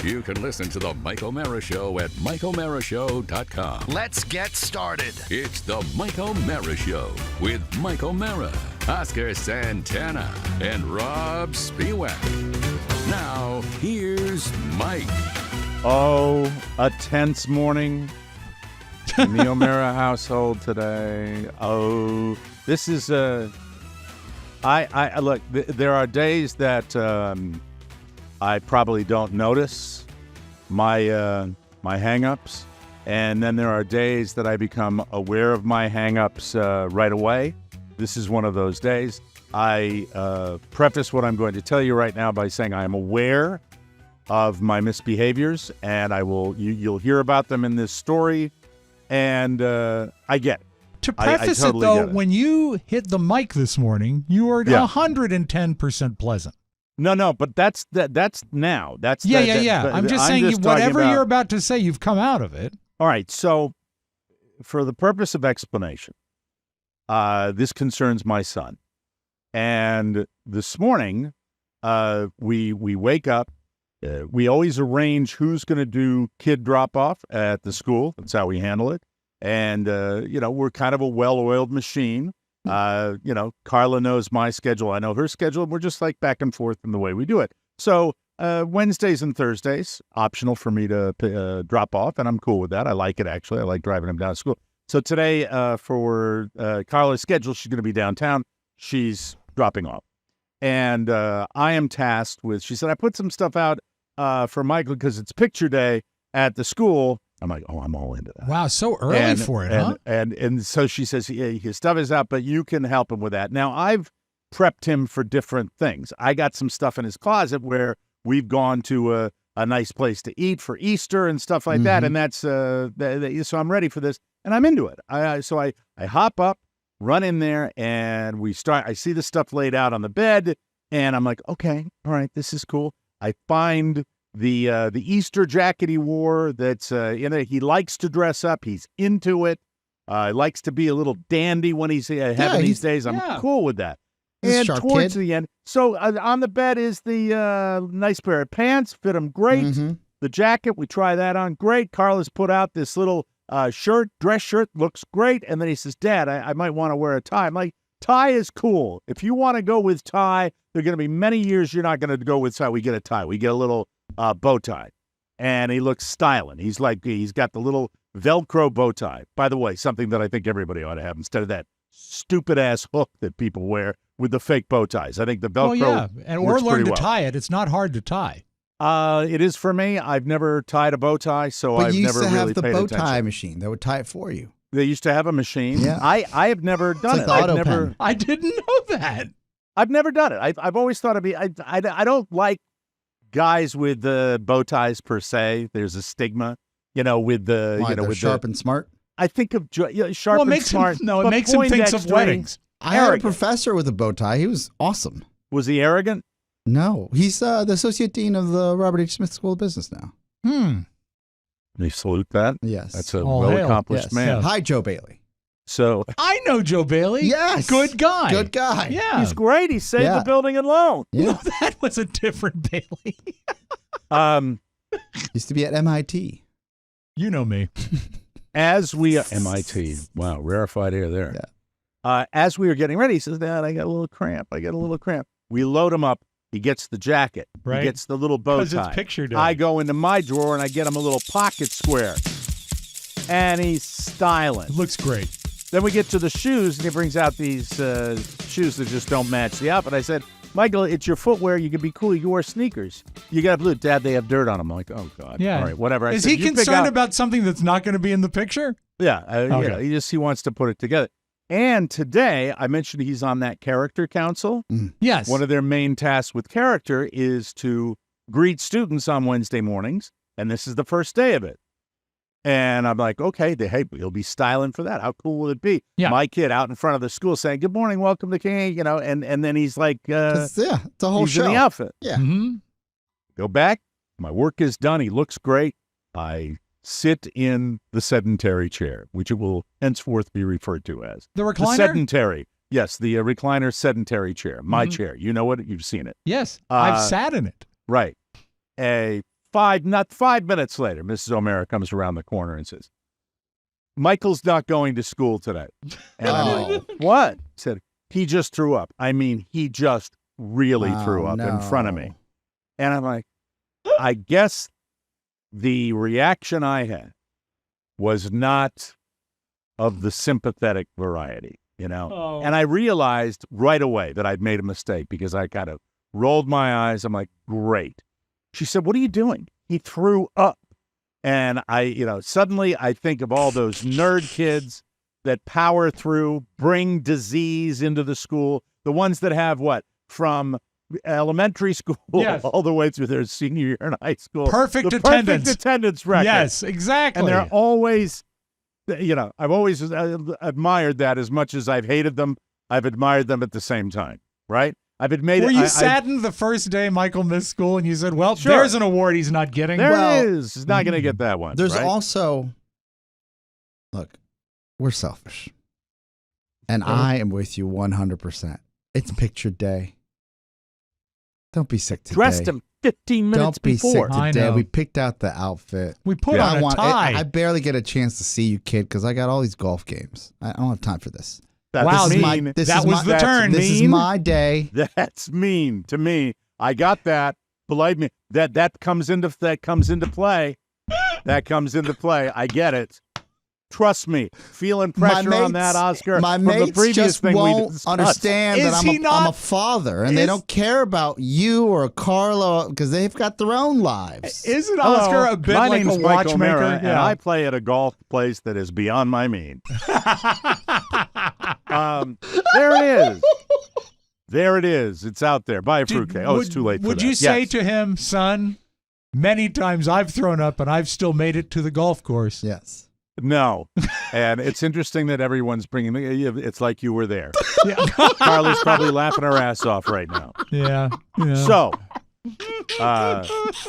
You can listen to The Mike O'Mara Show at MikeO'MaraShow.com. Let's get started. It's The Mike O'Mara Show with Mike O'Mara, Oscar Santana, and Robb Spiewak. Now, here's Mike. Oh, a tense morning in the O'Mara household today. Oh, this is I look. There are days that I probably don't notice my my hang-ups, and then there are days that I become aware of my hang-ups right away. This is one of those days. I preface what I'm going to tell you right now by saying I am aware of my misbehaviors, and you'll hear about them in this story, and I get it. To preface I totally it, though, get it. when you hit the mic this morning, you were 110% pleasant. No, but that's now. That's Yeah. I'm just saying, just talking whatever about- you're about to say, you've come out of it. All right, so for the purpose of explanation, this concerns my son, and this morning we wake up. We always arrange who's going to do kid drop-off at the school. That's how we handle it. And, we're kind of a well-oiled machine. Carla knows my schedule. I know her schedule. We're just like back and forth in the way we do it. So Wednesdays and Thursdays, optional for me to drop off, and I'm cool with that. I like it, actually. I like driving him down to school. So today, for Carla's schedule, she's going to be downtown. She's dropping off. And I am tasked with, she said, I put some stuff out for Michael because it's picture day at the school. I'm like, oh, I'm all into that. Wow, so early for it, huh? And so she says, yeah, his stuff is out, but you can help him with that. Now, I've prepped him for different things. I got some stuff in his closet where we've gone to a nice place to eat for Easter and stuff like that, and that's so I'm ready for this, and I'm into it. So I hop up, run in there, and we start. I see the stuff laid out on the bed, and I'm like, okay, all right, this is cool. I find the Easter jacket he wore that's he likes to dress up. He's into it. He likes to be a little dandy when he's having these days. I'm cool with that. And towards the end, so on the bed is the nice pair of pants, fit him great. The jacket, we try that on, great. Carla's put out this little dress shirt, looks great. And then he says, Dad, I might want to wear a tie. I'm like, tie is cool. If you want to go with tie, there are going to be many years you're not going to go with tie. We get a tie. We get a little bow tie, and he looks styling. He's got the little Velcro bow tie. By the way, something that I think everybody ought to have instead of that stupid ass hook that people wear with the fake bow ties. I think the Velcro or learn to tie it. It's not hard to tie. It is for me. I've never tied a bow tie, so but I've you never used to really have the paid bow attention. tie machine that would tie it for you. They used to have a machine. Yeah. I have never done like it. the I've auto never. pen. I didn't know that. I've never done it. I've always thought it'd be. I don't like guys with bow ties per se. There's a stigma, with the with sharp and smart. I think of sharp and smart. It makes him think of weddings. I had a professor with a bow tie. He was awesome. Was he arrogant? No, he's the associate dean of the Robert H. Smith School of Business now. They salute that. Yes, that's a All well-accomplished yes. man. Hi, Joe Bailey. So I know Joe Bailey. Yes, Good guy. Good guy. Yeah. he's great. He saved the building and loan. Yeah. No, that was a different Bailey. Used to be at MIT. You know me. As we MIT, wow, rarefied air there. Yeah. As we were getting ready, he says, Dad, I got a little cramp. We load him up. He gets the jacket. Right. He gets the little bow tie. Because it's picture day. I go into my drawer and I get him a little pocket square. And he's styling. It looks great. Then we get to the shoes, and he brings out these shoes that just don't match the outfit. I said, Michael, it's your footwear. You can be cool. You wear sneakers. You got blue. Dad, they have dirt on them. I'm like, oh, God. Yeah. All right, whatever. Is he concerned about something that's not going to be in the picture? Yeah. Okay. He wants to put it together. And today, I mentioned he's on that character council. Yes. One of their main tasks with character is to greet students on Wednesday mornings, and this is the first day of it. And I'm like, okay, he'll be styling for that. How cool will it be? Yeah. My kid out in front of the school saying, good morning, welcome to King, and then he's like, it's a whole he's show. in the outfit. Yeah. Mm-hmm. Go back. My work is done. He looks great. I sit in the sedentary chair, which it will henceforth be referred to as. The recliner? The sedentary. Yes, the recliner sedentary chair. My chair. You know it. You've seen it. Yes. I've sat in it. Right. A not 5 minutes later, Mrs. O'Mara comes around the corner and says, Michael's not going to school today. And I'm like, what? Said, he just threw up. I mean, he just really threw up in front of me. And I'm like, I guess the reaction I had was not of the sympathetic variety, you know? Oh. And I realized right away that I'd made a mistake because I kind of rolled my eyes. I'm like, great. She said, what are you doing? He threw up. And suddenly I think of all those nerd kids that power through, bring disease into the school, the ones that have from elementary school all the way through their senior year in high school. Perfect attendance record. Yes, exactly. And they're always, I've always admired that as much as I've hated them. I've admired them at the same time, right? Were you saddened the first day Michael missed school and you said, well, sure, there's an award he's not getting? There it is. He's not going to get that one. There's right? also, look, we're selfish. And I am with you 100%. It's picture day. Don't be sick today. Dressed him 15 minutes before. Don't be sick today. We picked out the outfit. We put on a tie. I barely get a chance to see you, kid, because I got all these golf games. I don't have time for this. That's mean. That was the turn. This is my day. That's mean to me. I got that. Believe me, that comes into play. That comes into play. I get it. Trust me. Feeling pressure on that, Oscar. My from mates the previous just thing won't understand that I'm a father, and they don't care about you or Carlo because they've got their own lives. Isn't Oscar a bit like a watchmaker? And I play at a golf place that is beyond my means. There it is. There it is. It's out there. Buy a fruitcake. It's too late for that. Would you say to him, son, many times I've thrown up and I've still made it to the golf course? Yes. No. And it's interesting that everyone's bringing it's like you were there. Yeah. Carly's probably laughing her ass off right now. Yeah. So,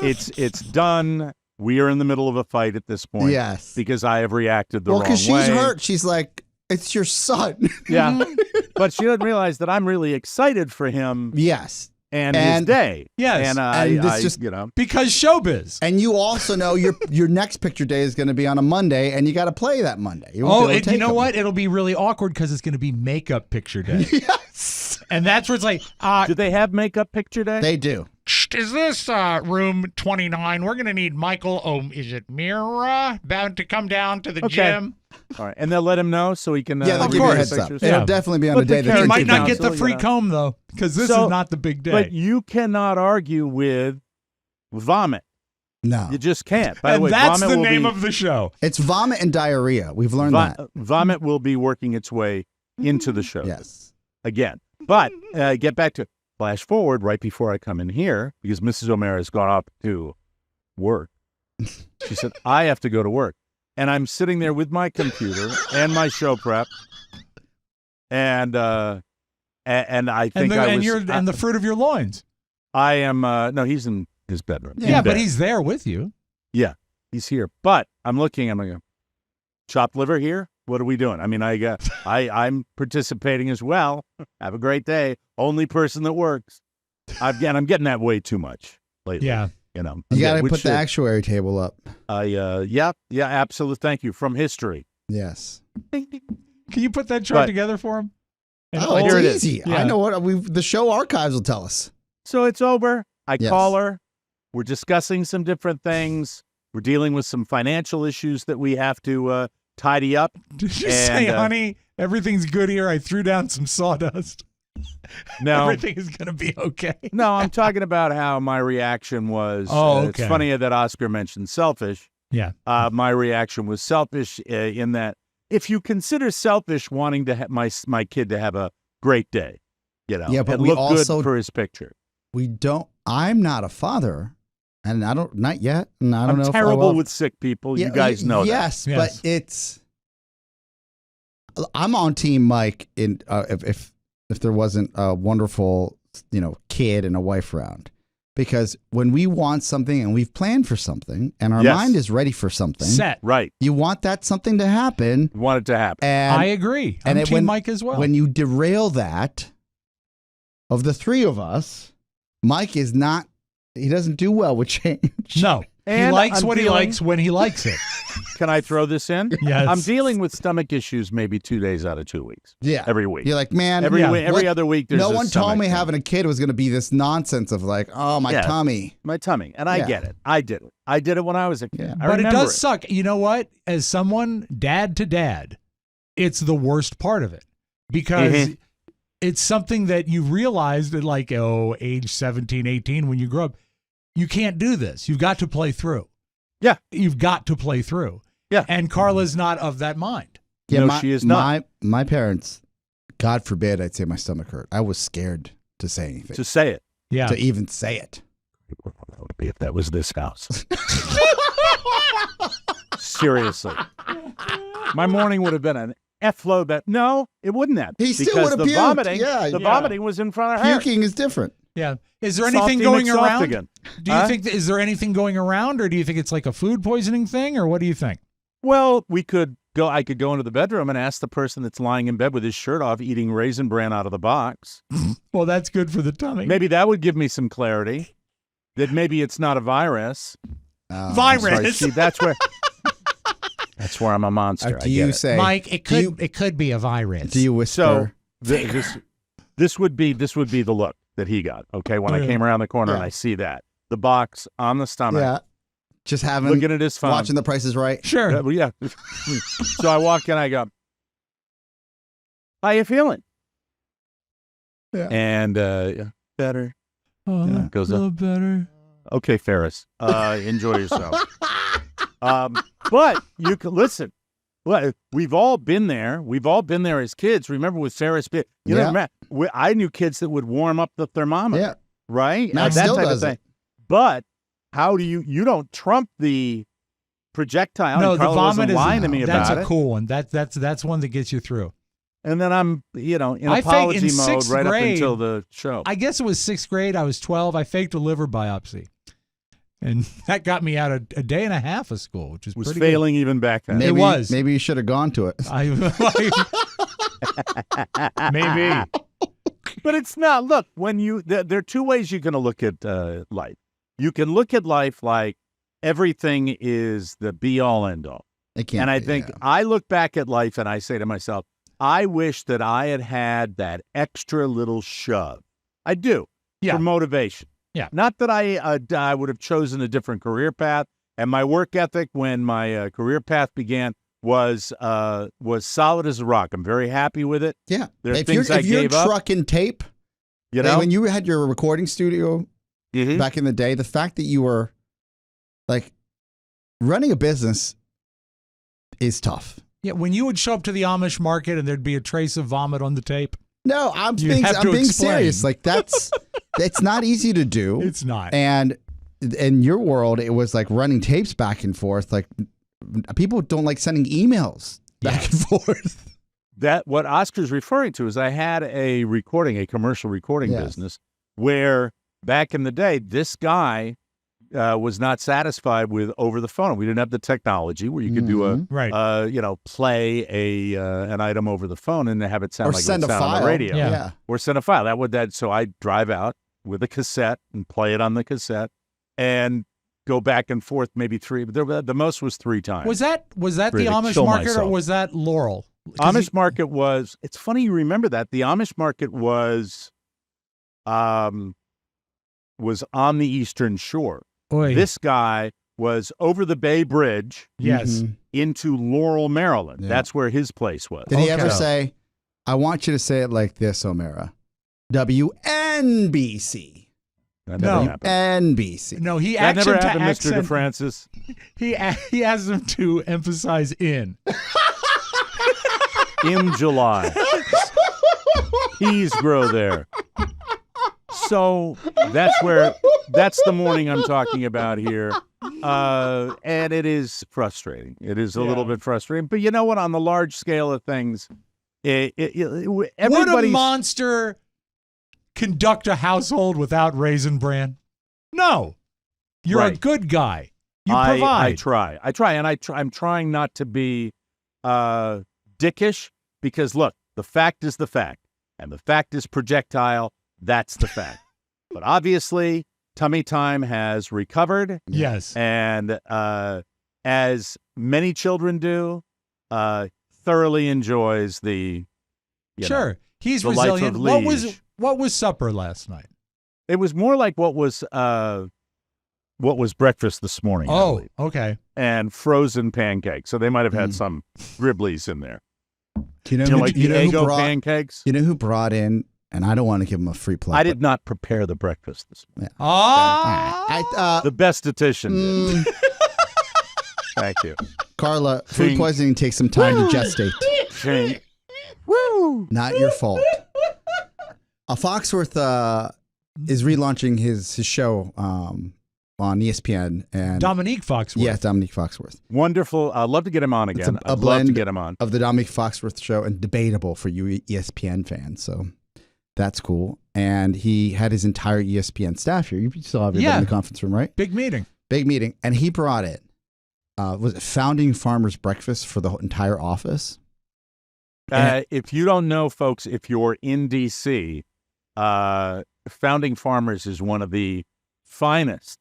it's done. We are in the middle of a fight at this point. Yes. Because I have reacted the wrong way. Well, because she's hurt. She's like, it's your son. Yeah. But she doesn't realize that I'm really excited for him. Yes. And his day. Yes. And this just, because showbiz. And you also know your next picture day is going to be on a Monday, and you got to play that Monday. You know what? It'll be really awkward because it's going to be makeup picture day. Yes. And that's where it's like, do they have makeup picture day? They do. Is this room 29? We're going to need Michael. Is it Mira about to come down to the gym? All right, and they'll let him know so he can. Yeah, they'll give you a heads up. It'll definitely be on a day that he might not get the free comb though, because this is not the big day. But you cannot argue with vomit. No, you just can't. By the way, that's the name of the show. It's vomit and diarrhea. We've learned that vomit will be working its way into the show. Yes, again. But get back to flash forward right before I come in here because Mrs. O'Mara has gone up to work. She said, "I have to go to work." And I'm sitting there with my computer and my show prep, and I think and the fruit of your loins. I am no, he's in his bedroom. Yeah, but he's there with you. Yeah, he's here. But I'm looking. I'm like, chopped liver here. What are we doing? I mean, I'm participating as well. Have a great day. Only person that works. I'm getting that way too much lately. Yeah. You got to put the actuary table up. Yeah, absolutely. Thank you. From history. Yes. Can you put that chart together for him? It's easy. Yeah. I know what the show archives will tell us. So it's over. I call her. We're discussing some different things. We're dealing with some financial issues that we have to tidy up. Did you say, honey, everything's good here? I threw down some sawdust. No, everything is going to be okay. No, I'm talking about how my reaction was. Okay. It's funny that Oscar mentioned selfish. Yeah. My reaction was selfish in that if you consider selfish wanting to have my kid to have a great day, yeah, but and we look also, good for his picture. We don't. I'm not a father, and not yet. And I don't know. I'm terrible with sick people. Yeah, you guys know that. Yes, but I'm on team Mike in if there wasn't a wonderful, kid and a wife around. Because when we want something and we've planned for something and our mind is ready for something. Set. Right. You want that something to happen. You want it to happen. And, I agree. I'm team Mike as well. When you derail that, of the three of us, Mike is not, he doesn't do well with change. No. And he likes I'm what he dealing- likes when he likes it. Can I throw this in? Yes. I'm dealing with stomach issues maybe 2 days out of 2 weeks. Yeah. Every week. You're like, man, Every what- other week there's no a one told stomach me thing. having a kid was going to be this nonsense of like, oh, my tummy. My tummy. And I Yeah. get it. I did it. I did it when I was a kid. Yeah. I But it remember does suck. You know what? As someone dad to dad, it's the worst part of it because it's something that you realized at like, age 17, 18, when you grow up, you can't do this. You've got to play through. Yeah. You've got to play through. Yeah. And Carla's not of that mind. Yeah, no, she is not. My parents, God forbid I'd say my stomach hurt. I was scared to say anything. To say it. Yeah. To even say it. That would be if that was this house. Seriously. My morning would have been an F-load, but no, it wouldn't have. He still because would have the puked. vomiting, Yeah, the yeah. vomiting was in front of her. Puking is different. Yeah. Is there Softy anything going McSoft around? again. Do you think is there anything going around, or do you think it's like a food poisoning thing, or what do you think? Well, I could go into the bedroom and ask the person that's lying in bed with his shirt off eating Raisin Bran out of the box. Well, that's good for the tummy. Maybe that would give me some clarity that maybe it's not a virus. Sorry, see, that's where I'm a monster. Do you say, Mike, it could be a virus. do you whisper? So this would be the look that he got. Okay, when I came around the corner and I see that the box on the stomach, yeah. Just having, looking at his phone, watching The Price is Right. Sure. Yeah. So I walk in, I go, "How you feeling?" Yeah. And better. Oh, Yeah, goes a up. little better. Okay, Ferris. Enjoy yourself. But you can listen. Well, we've all been there. We've all been there as kids. Remember with Ferris? I knew kids that would warm up the thermometer. Yeah. Right. Matt that still type does of thing. But how do you don't trump the projectile? No, and the Carla vomit wasn't is lying to me that's about a it. cool one. That's one that gets you through. And then I'm in I faked apology in mode sixth right up grade. until the show. I guess it was 6th grade. I was 12. I faked a liver biopsy, and that got me out of a day and a half of school, which is was pretty failing even back then. Maybe, was. Maybe you should have gone to it. Good. Maybe. But it's not. Look, when there are two ways you're going to look at life. You can look at life like everything is the be-all, end-all. It can't And I be, think yeah. I look back at life and I say to myself, I wish that I had had that extra little shove. I do. Yeah. For motivation. Yeah. Not that I would have chosen a different career path. And my work ethic when my career path began was solid as a rock. I'm very happy with it. Yeah. There are if things you're, I if you're gave up. trucking tape, You like know, when you had your recording studio Mhm. back in the day, the fact that you were like running a business is tough. Yeah, when you would show up to the Amish market and there'd be a trace of vomit on the tape. No, I'm You being have to explain. serious. Like that's not easy to do. It's not. And in your world, it was like running tapes back and forth. Like people don't like sending emails back and forth. that what Oscar's referring to is I had a commercial recording Yes. business where back in the day, this guy was not satisfied with over the phone. We didn't have the technology where you could do a, Right. play an item over the phone and have it sound Or like send it a would sound on file. the radio. Yeah. Or send a file. So I'd drive out with a cassette and play it on the cassette and go back and forth maybe three. But the most was 3 times. Was that Really the Amish kill market or myself. was that Laurel? 'Cause Amish market was, it's funny you remember that. The Amish market was on the Eastern Shore. Oy. This guy was over the Bay Bridge Yes. Mhm. into Laurel, Maryland. Yeah. That's where his place was. Did he ever Okay. say, I want you to say it like this, O'Mara? WNBC. That No. never happened. NBC. No, he That asked never him to happened, Mr. accent. DeFrancis. He asked him to emphasize in. In July. Peas grow there. So that's the morning I'm talking about here. And it is frustrating. It is a little bit frustrating. But you know what? On the large scale of things, Would a everybody's... monster conduct a household without Raisin Bran? No. You're a Right. good guy. You provide. I try, and I'm trying not to be dickish because look, the fact is the fact, and the fact is projectile. That's the fact. But obviously, Tummy Time has recovered. Yes. And as many children do, thoroughly enjoys the Sure. He's the life resilient. of What was supper last night? It was more like what was breakfast this morning. I Oh, believe. okay. And frozen pancakes. So they might have had some Griblies in there. Do you know, Do you like you know who Eggo brought, pancakes? You know who brought in, and I don't want to give him a free plug. I did not prepare the breakfast this morning. Oh. The besthetician did. Thank you. Carla, food Ching. poisoning takes some time to gestate. Ching. Woo! Not your fault. Foxworth is relaunching his show on ESPN. And Dominique Foxworth. Yes, Dominique Foxworth. Wonderful. I'd love to get him on again. A I'd love blend to get him on. of the Dominique Foxworth show, and debatable for you ESPN fans. So that's cool. And he had his entire ESPN staff here. You saw everybody in the conference room, right? Big meeting. Big meeting. And he brought in, was it Founding Farmers Breakfast for the entire office? If you don't know, folks, if you're in D.C., Founding Farmers is one of the finest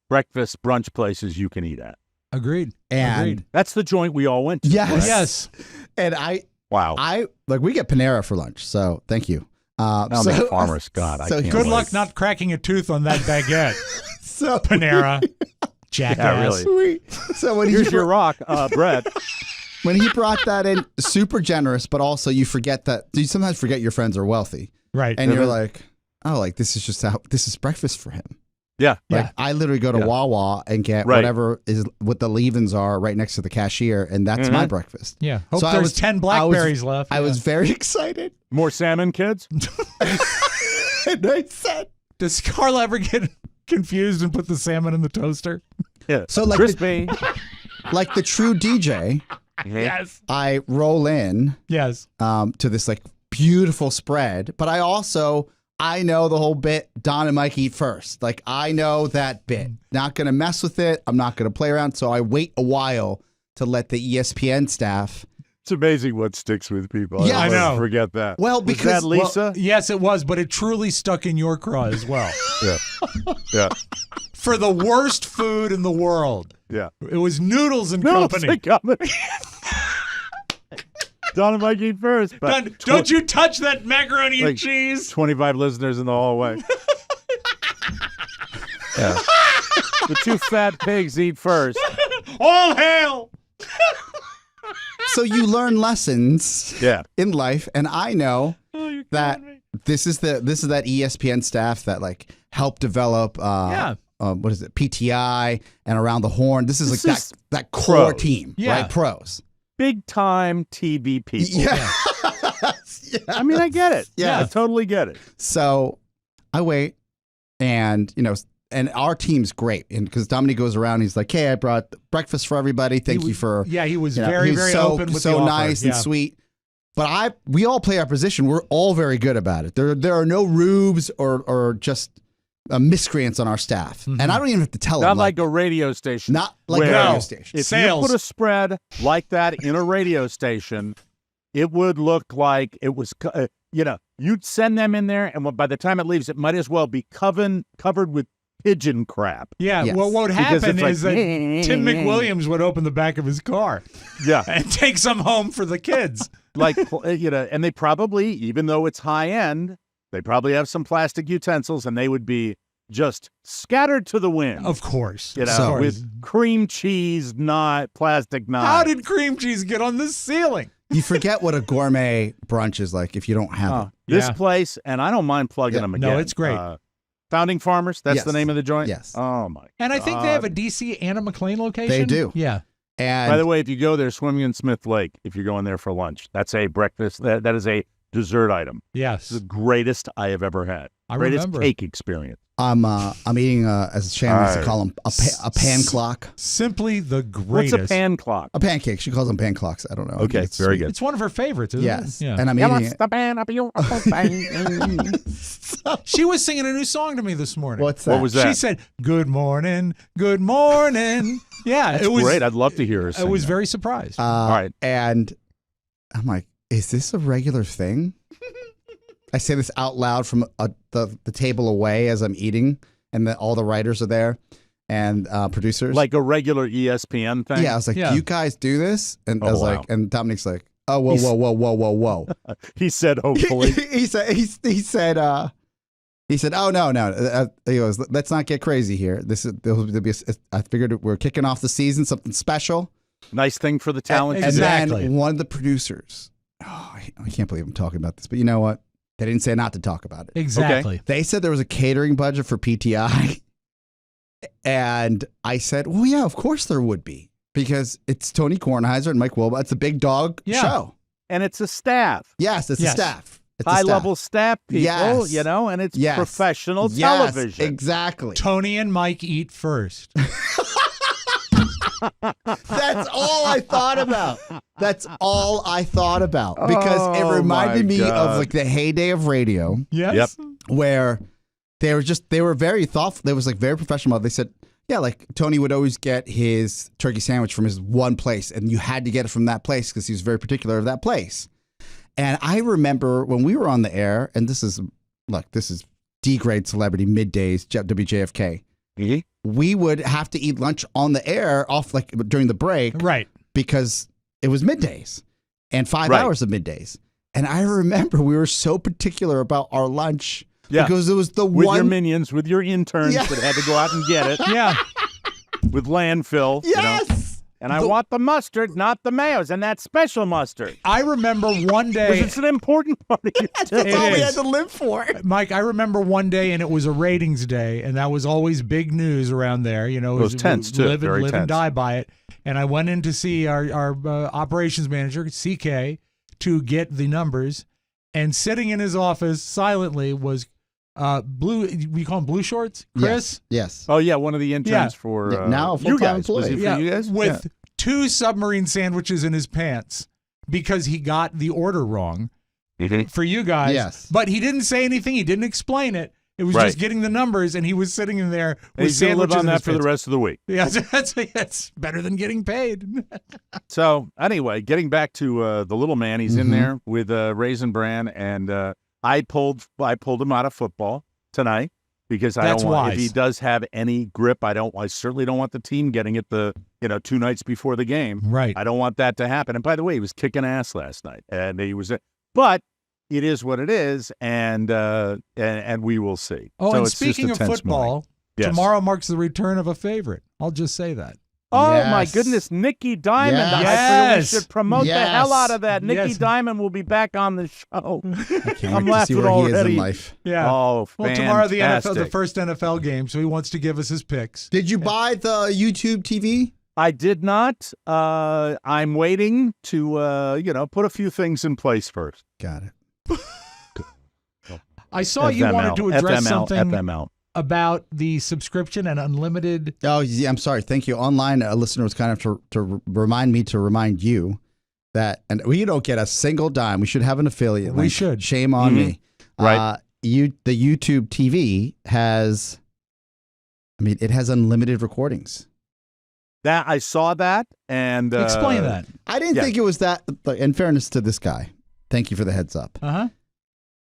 breakfast brunch places you can eat at. Agreed. And that's the joint we all went to. Yes. Right? Yes. And we get Panera for lunch, so thank you. Founding Farmers, God, I can't Good wait. luck not cracking a tooth on that baguette. So Panera. Jackass. Yeah, really. sweet. So when Here's your rock, bread. When he brought that in, super generous, but also you sometimes forget your friends are wealthy. Right. And you're like, oh, like this is breakfast for him. Yeah. Like I literally go to Wawa and get whatever is what the leave-ins are right next to the cashier, and that's my breakfast. Yeah. Hope So there's 10 blackberries left. I was very excited. More salmon, kids? And I said, Does Carla ever get confused and put the salmon in the toaster? Yeah. So like crispy. like the true DJ, Yes. I roll in Yes. to this like beautiful spread, but I know the whole bit, Don and Mike eat first. Like, I know that bit. Not going to mess with it. I'm not going to play around. So I wait a while to let the ESPN staff. It's amazing what sticks with people. Yeah, I I know. Forget that. Well, Was because- that Lisa? Yes, it was, but it truly stuck in your craw as well. Yeah. Yeah. For the worst food in the world. Yeah. It was Noodles and No, Company. Don and Mike eat first. But Don't you touch that macaroni and like cheese. 25 listeners in the hallway. Yeah. The two fat pigs eat first. All hail. So you learn lessons in life, and I know that this is that ESPN staff that like helped develop what is it, PTI and Around the Horn. This is that core team, right? Pros. Big time TV people. Yeah. I mean, I get it. Yeah. I totally get it. So I wait, and and our team's great, and because Dominique goes around, he's like, "Hey, I brought breakfast for everybody. Thank you for." Yeah, he was he very was so, open with so the offer. nice and sweet. But we all play our position. We're all very good about it. There are no rubes or just miscreants on our staff, and I don't even have to tell them. Not like a radio station. Not like a radio station. If you put a spread like that in a radio station, it would look like it was, you'd send them in there, and by the time it leaves, it might as well be covered with pigeon crap. Yeah, Yes. well, what would Because happen it's is that Tim McWilliams would open the back of his car Yeah. and take some home for the kids. And they probably, even though it's high end, they probably have some plastic utensils, and they would be just scattered to the wind. Of course. With cream cheese, not plastic knives. How did cream cheese get on the ceiling? You forget what a gourmet brunch is like if you don't have it. This place, and I don't mind plugging them again. No, it's great. Founding Farmers, that's Yes. the name of the joint? Yes. Oh, my And I think they have a DC Anna McLean location. They do. Yeah. And By the way, if you go there, swimming in Smith Lake, if you're going there for lunch, that's a breakfast. That is a dessert item. Yes. It's the greatest I have ever had. I Greatest remember. cake experience. I'm eating as Shannon used to call them a pan clock. Simply the What's greatest. a pan clock? A pancake. She calls them pan clocks. I don't know. I think Okay, it's very sweet. good. It's one of her favorites, isn't Yes. it? Yeah. And I'm Yeah, eating what's it. the pan up your thing? She was singing a new song to me this morning. What's that? What was that? She said, "Good morning, good morning." Yeah, it was Great. I'd love to hear her I sing was that. very surprised. All right. And I'm like, is this a regular thing? I say this out loud from the table away as I'm eating, and all the writers are there and producers. Like a regular ESPN thing? Yeah, I was like, do you guys do this? And I was wow. like, and Dominic's like, oh, whoa. He said, hopefully. he said, oh, no. He goes, let's not get crazy here. I figured we're kicking off the season, something special. Nice thing for the talent. And then one of the producers, I can't believe I'm talking about this, but you know what? They didn't say not to talk about it. Exactly. Okay. They said there was a catering budget for PTI. And I said, well, yeah, of course there would be. Because it's Tony Kornheiser and Mike Wilbur. It's a big dog show. And it's a staff. Yes, it's a staff. It's high-level staff people, and it's professional television. Exactly. Tony and Mike eat first. That's all I thought about. Because it reminded me of like the heyday of radio. Yes. Yep. Where they were very thoughtful. They was like very professional. They said, yeah, like Tony would always get his turkey sandwich from his one place, and you had to get it from that place because he was very particular of that place. And I remember when we were on the air, and this is D-grade celebrity middays, WJFK. Mm-hmm. We would have to eat lunch on the air off like during the break. Right. Because it was middays and 5 hours of middays. And I remember we were so particular about our lunch. Yeah. Because it was the with one. With your minions, with your interns that had to go out and get it. Yeah. With landfill. Yes. And I want the mustard, not the mayos, and that special mustard. I remember one day. Because it's an important part of your That's all we had to live for. Mike, I remember one day, and it was a ratings day, and that was always big news around there. It was tense, too. Live Very tense. and die by it. And I went in to see our operations manager, CK, to get the numbers. And sitting in his office silently was Blue. We call him Blue Shorts, Chris. Yes. Oh yeah, one of the interns for now a full-time employee. Was he for you guys? With 2 submarine sandwiches in his pants because he got the order wrong for you guys. Yes. But he didn't say anything. He didn't explain it. It was just getting the numbers, and he was sitting in there with he's gonna sandwiches live on in that his for the pants. rest of the week. Yeah, that's better than getting paid. So anyway, getting back to the little man, he's in there with Raisin Bran, and I pulled him out of football tonight because I That's don't want wise. if he does have any grip. I certainly don't want the team getting it 2 nights before the game. Right. I don't want that to happen. And by the way, he was kicking ass last night, and but it is what it is, and we will see. Oh, so and it's speaking just of a tense football, morning. Yes. tomorrow marks the return of a favorite. I'll just say that. Oh, Yes. my goodness, Nikki Diamond. Yes. I feel Yes. we should promote the hell out of that. Nikki Yes. Diamond will be back on the show. I can't I'm wait to see laughing where he is already. in life. Yeah. Oh, well, tomorrow the fantastic. first NFL game, so he wants to give us his picks. Did you buy the YouTube TV? I did not. I'm waiting to, put a few things in place first. Got it. I saw you wanted to address something FML. about the subscription and unlimited. Oh, yeah, I'm sorry. Thank you. Online, a listener was kind enough to remind you that, and we don't get a single dime. We should have an affiliate link. We should. Shame on me. Right. The YouTube TV has, it has unlimited recordings. That I saw that, and Explain that. I didn't think it was that. In fairness to this guy, thank you for the heads up. Uh-huh.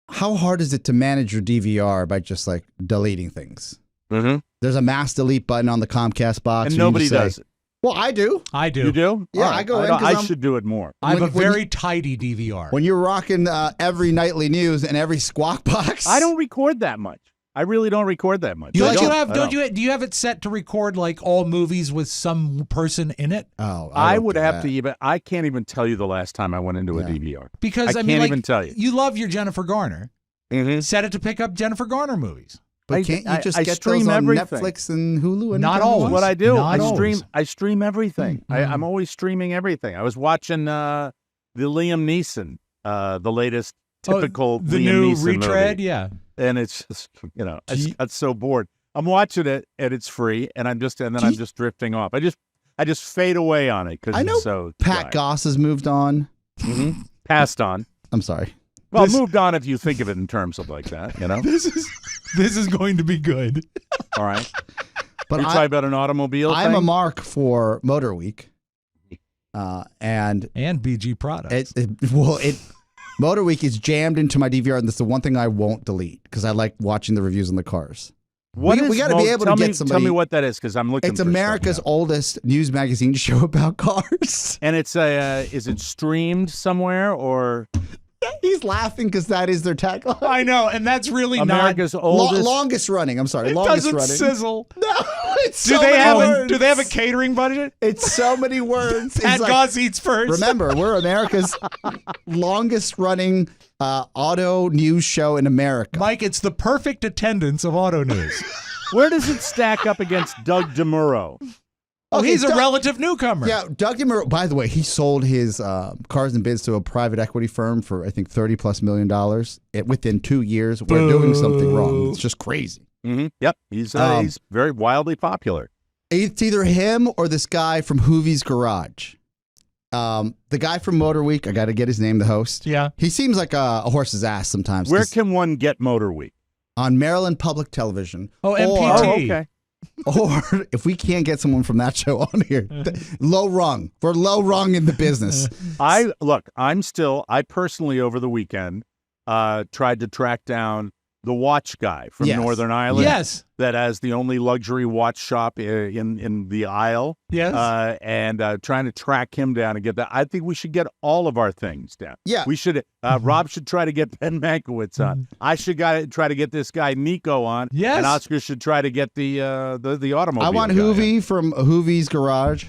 How hard is it to manage your DVR by just like deleting things? Mm-hmm. There's a mass delete button on the Comcast box. And where you nobody just say, does it. Well, I do. I do. You do? Yeah, All right. I go in don't- 'cause I should do it more. I have a when very tidy DVR. When you're rocking every nightly news and every Squawk Box. I don't record that much. I really don't record that much. You I like don't. Do you have it set to record like all movies with some person in it? Oh, I don't would do have that. to even. I can't even tell you the last time I went into a Yeah. DVR. Because I I mean, can't like, even tell you. You love your Jennifer Garner. Mm-hmm. Set it to pick up Jennifer Garner movies. But can't you just I get stream those on everything. Netflix and Hulu? Not anytime you always. want? What I do, Not I always. stream everything. I'm always streaming everything. I was watching the Liam Neeson, the latest typical the Liam new Neeson retread, movie. yeah. And it's just, I got so bored. I'm watching it and it's free, and I'm just drifting off. I just fade away on it because I know it's so Pat dry. Goss has moved on. Mm-hmm. Passed on. I'm sorry. Well, moved on if you think of it in terms of like that, This is going to be good. All right. But You're talking about an automobile I'm thing? a mark for Motor Week. And BG products. Motor Week is jammed into my DVR, and that's the one thing I won't delete because I like watching the reviews on the cars. What we got to be able to get somebody. Tell me what that is, because I'm looking. It's for America's oldest news magazine show about cars. And it's is it streamed somewhere or? He's laughing because that is their tagline. I know, and that's really America's oldest, longest running. I'm sorry, it longest doesn't running. sizzle. No, it's Do so they many have words. do they have a catering budget? It's so many words. Pat Goss eats first. Remember, we're America's longest running auto news show in America. Mike, it's the perfect attendance of auto news. Where does it stack up against Doug DeMuro? Oh, Okay, he's a Doug- relative newcomer. Yeah, Doug DeMuro, by the way, he sold his cars and bids to a private equity firm for, I think, $30+ million. Within 2 years, we're doing something wrong. It's just crazy. Mm-hmm. Yep, he's very wildly popular. It's either him or this guy from Hoovie's Garage. The guy from Motor Week, I got to get his name, the host. Yeah. He seems like a horse's ass sometimes. Where can one get Motor Week? On Maryland Public Television. Oh, Or- MPT. Okay. Or if we can't get someone from that show on here, low rung. We're low rung in the business. I personally over the weekend tried to track down the watch guy from Yes. Northern Ireland. Yes. That has the only luxury watch shop in the Isle. Yes. And trying to track him down and get that. I think we should get all of our things down. Yeah. We should. Rob should try to get Ben Mankiewicz on. I should try to get this guy Nico on. Yes. And Oscar should try to get the automobile. I want guy Hoovie from Hoovie's Garage.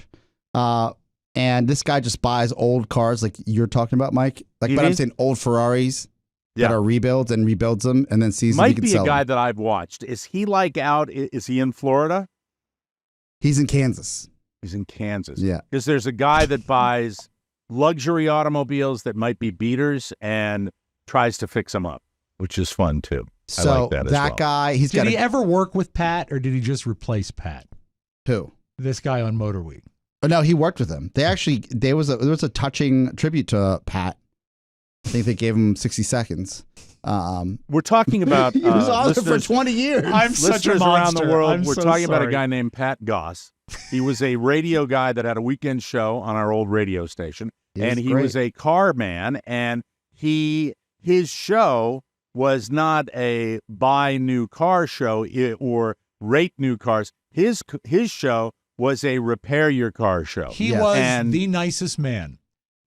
And this guy just buys old cars like you're talking about, Mike. But I'm saying old Ferraris that are rebuilds and rebuilds them and then sees if he Might can be sell a guy them. that I've watched. Is he like out? Is he in Florida? He's in Kansas. He's in Kansas. Yeah. Because there's a guy that buys luxury automobiles that might be beaters and tries to fix them up, which is fun too. So I like that as well. guy, he's Did got he ever work with Pat, or did he just replace Pat? who? This guy on Motor Week. Oh, no, he worked with him. There was a touching tribute to Pat. I think they gave him 60 seconds. We're talking about He was on there for listeners, 20 years. I'm such a listeners around the monster. world. I'm We're so talking about a sorry. guy named Pat Goss. He was a radio guy that had a weekend show on our old radio station, and he was a car man. And his show was not a buy new car show or rate new cars. His show was a repair your car show. He Yes. was And- the nicest man.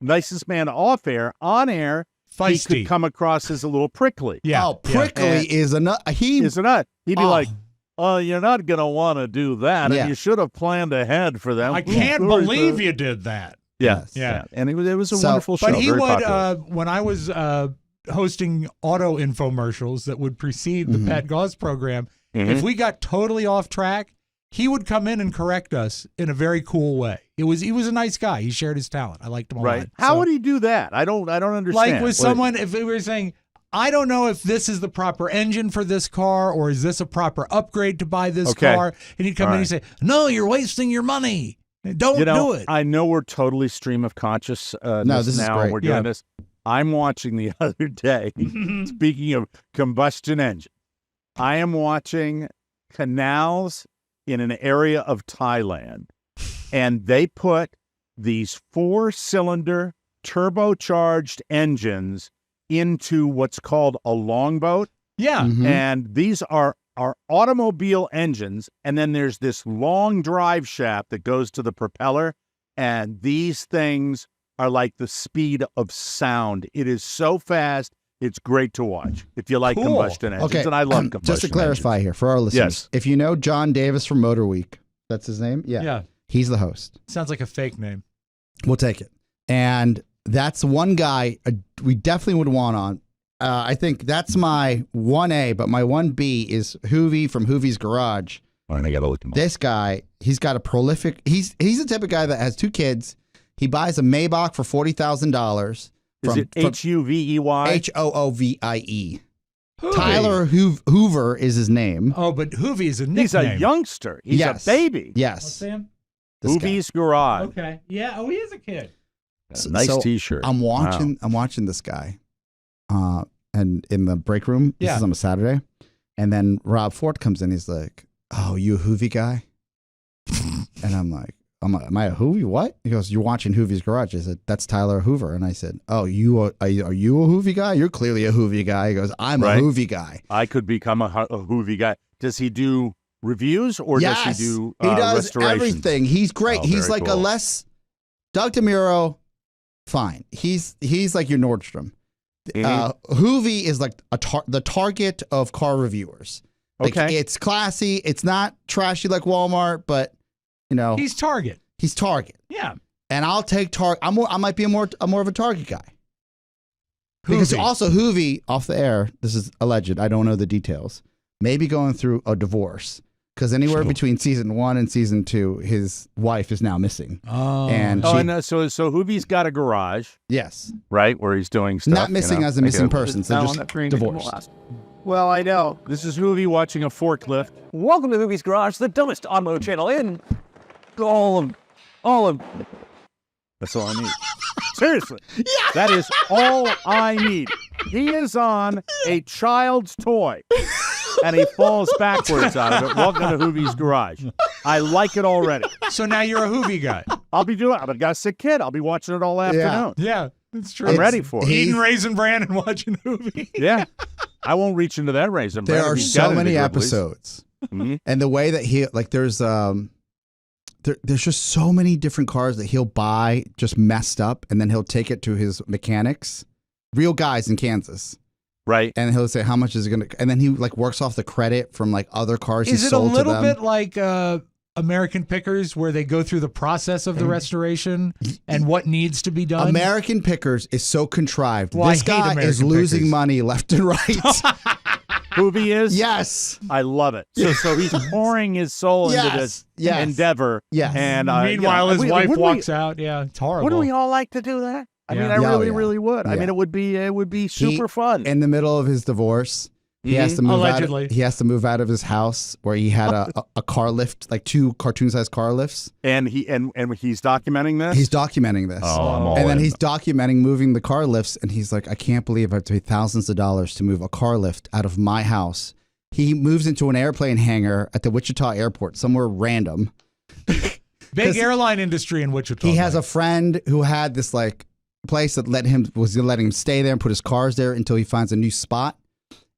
Nicest man off air. On air, he Feisty. could come across as a little prickly. Yeah. Oh, prickly And- is a nut. Is it not? He'd be Oh. like, "Oh, you're not going to want to do that, Yeah. and you should have planned ahead for that." I can't believe you did that. Yes. Yes. Yeah. And it was a So- wonderful show. But he very would, popular. when I was hosting auto infomercials that would precede the Pat Goss program, if we got totally off track, he would come in and correct us in a very cool way. He was a nice guy. He shared his talent. I liked him a lot. Right. How So, would he do that? I don't understand. like with someone, if we were saying, I don't know if this is the proper engine for this car, or is this a proper upgrade to buy this Okay. car? And he'd come in and he'd say, no, you're wasting your money. Don't do it. I know we're totally stream of conscious No, this is now. great. We're doing Yeah. this. I'm watching the other day, speaking of combustion engine, I am watching canals in an area of Thailand, and they put these 4-cylinder turbocharged engines into what's called a longboat. Yeah. Mhm. And these are automobile engines, and then there's this long drive shaft that goes to the propeller, and these things are like the speed of sound. It is so fast, it's great to watch if you like Cool. combustion engines, Okay, and I love combustion just to clarify engines. here for our listeners, Yes. if you know John Davis from Motor Week, that's his name? Yeah. He's the host. Sounds like a fake name. We'll take it. And that's one guy we definitely would want on. I think that's my 1A, but my 1B is Hoovie from Hoovie's Garage. All right, I got to look him up. This guy, he's got a prolific, he's the type of guy that has 2 kids. He buys a Maybach for $40,000. Is it Huvey? Hoovie. Hoovie. Tyler Hoover is his name. Oh, but Hoovie is a nickname. He's a youngster. He's Yes. a baby. Oh, Yes. Sam? This guy. Huvey's Garage. Okay. Yeah. Oh, he is a kid. Nice So T-shirt. I'm Wow. watching this guy, and in the break room. This Yeah. is on a Saturday, and then Rob Ford comes in. He's like, "Oh, you a Hoovie guy?" And I'm like, "Am I a Hoovie? What?" He goes, "You're watching Hoovie's Garage." I said, "That's Tyler Hoover." And I said, "Oh, are you a Hoovie guy? You're clearly a Hoovie guy." He goes, "I'm Right. a Hoovie guy." I could become a Hoovey guy. Does he do reviews or Yes, does he do he does restorations? everything. He's great. Oh, He's very like cool. a less Doug DeMuro. Fine. He's like your Nordstrom. Hoovie is like the target of car reviewers. Like, Okay. it's classy. It's not trashy like Walmart, but He's Target. he's Target. Yeah. And I'll take Target. I might be more of a Target guy. Because Hoovie. also Hoovie, off the air, this is alleged, I don't know the details, maybe going through a divorce. Because anywhere between season 1 and season 2, his wife is now missing. Oh. And So Hoovie's got a garage, yes. right, where he's doing stuff. Not missing as a missing person, so just divorced. Well, I know. This is Hoovie watching a forklift. Welcome to Hoovie's Garage, the dumbest automotive channel in all of. That's all I need. Seriously. That is all I need. He is on a child's toy, and he falls backwards out of it. Welcome to Hoovie's Garage. I like it already. So now you're a Hoovie guy. I've got a sick kid. I'll be watching it all afternoon. Yeah, that's true. I'm ready for it. Eating Raisin Bran and watching Hoovie. Yeah. I won't reach into that Raisin Bran. There are He's got so it in many the Gribblies. episodes. Mhm. And the way that he, like, there's just so many different cars that he'll buy just messed up, and then he'll take it to his mechanics, real guys in Kansas. Right. And he'll say, how much is it going to, and then he like works off the credit from like other cars Is he it a sold to little them. bit like American Pickers, where they go through the process of the restoration and what needs to be done? American Pickers is so contrived. Well, I This hate guy is American losing Pickers. money left and right. Hoovie is? Yes. I love it. So he's pouring his soul into this Yes. endeavor. Yes. And Meanwhile, his wife wouldn't walks out. Yeah, it's horrible. Wouldn't we all like to do that? I mean, Yeah. I Yeah, really, yeah. really would. I Yeah. mean, it would be super fun. In the middle of his divorce, he has to move Allegedly. out. He has to move out of his house where he had a car lift, like 2 cartoon-sized car lifts. And he's documenting this. He's documenting this. Oh, I'm all and then in. he's documenting moving the car lifts, and he's like, I can't believe I have to pay thousands of dollars to move a car lift out of my house. He moves into an airplane hangar at the Wichita airport, somewhere random. Big airline industry in Wichita. He has Mike. a friend who had this like place that was gonna let him stay there and put his cars there until he finds a new spot.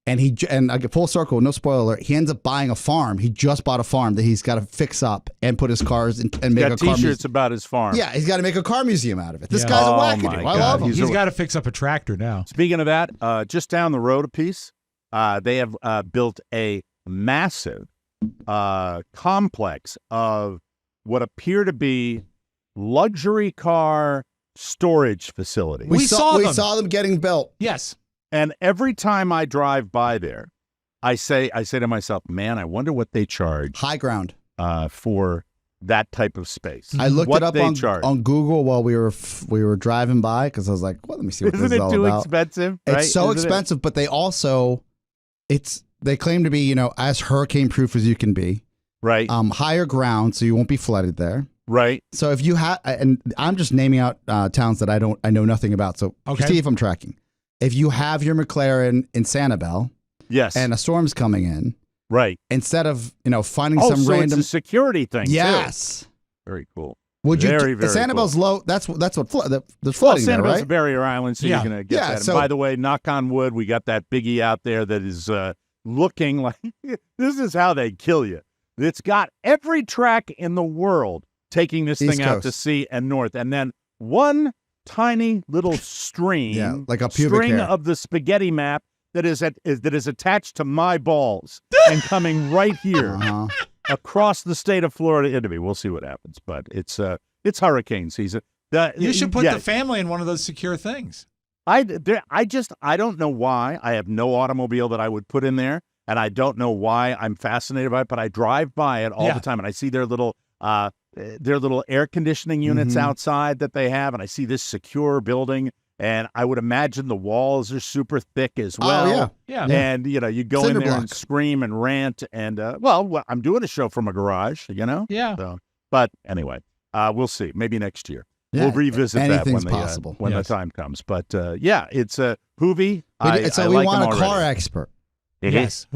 And I get full circle, no spoiler alert, he ends up buying a farm. He just bought a farm that he's got to fix up and put his cars in, and make got a car T-shirts museum. about his farm. Yeah, he's got to make a car museum out of it. This Yeah. guy's a Oh, wackadoo. my I God. love him. He's got to fix up a tractor now. Speaking of that, just down the road a piece, they have built a massive complex of what appear to be luxury car storage facilities. We saw them. We saw them getting built. Yes. And every time I drive by there, I say to myself, man, I wonder what they charge High ground. for that type of space. I looked what it up they on charge. Google while we were driving by because I was like, well, let me see what Isn't this is it all too about. expensive? Right? It's so Isn't it? expensive, but they also, they claim to be, as hurricane proof as you can be. Right. Higher ground, so you won't be flooded there. Right. So if you have, and I'm just naming out towns that I know nothing about. So Okay. see if I'm tracking. If you have your McLaren in Sanibel Yes. and a storm's coming in, right. instead of finding Oh, some so random, it's a security thing. too. yes. Very cool. Would you? Very, very Sanibel's cool. low. That's what there's Well, flooding there, Sanibel's right? a barrier island, so Yeah. you're going to get Yeah, that. And so- by the way, knock on wood, we got that biggie out there that is looking like this is how they kill you. It's got every track in the world taking this East thing out to Coast. sea and north, and then one tiny little stream, Yeah, like a pubic string hair. of the spaghetti map that is attached to my balls and coming right here Uh-huh. across the state of Florida into me. We'll see what happens, but it's hurricane season. You should put yeah, the family in one of those secure things. I don't know why. I have no automobile that I would put in there, and I don't know why I'm fascinated by it, but I drive by it all Yeah. the time, and I see their little air conditioning units Mhm. outside that they have, and I see this secure building, and I would imagine the walls are super thick as well. Oh, yeah. Yeah. And, you go Cinder in there and block. scream and rant, and, well, I'm doing a show from a garage, Yeah. So, but anyway, we'll see. Maybe next year. Yeah, We'll revisit that anything's when possible. when Yes. the time comes. But yeah, it's Hoovie. So I we like want him a car already. expert Yes.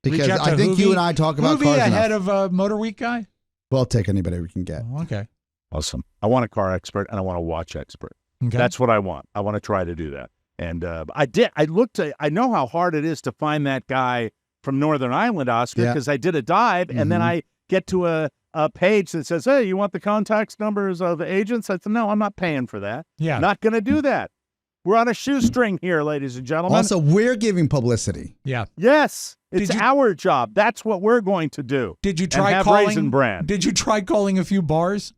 because Reach out I to think you Hoovie. and I talk about Hoovie cars ahead enough. of Motor Week guy? We'll take anybody we can get. Oh, okay. Awesome. I want a car expert and I want a watch expert. Okay. That's what I want. I want to try to do that. And I know how hard it is to find that guy from Northern Ireland, Oscar, because I did a dive, and then I get to a page that says, hey, you want the contact numbers of agents? I said, no, I'm not paying for that. Yeah. Not going to do that. We're on a shoestring here, ladies and gentlemen. Also, we're giving publicity. Yeah. Yes, it's our job. That's what we're going to do. Did you try have calling Raisin Bran. Did you try calling a few bars?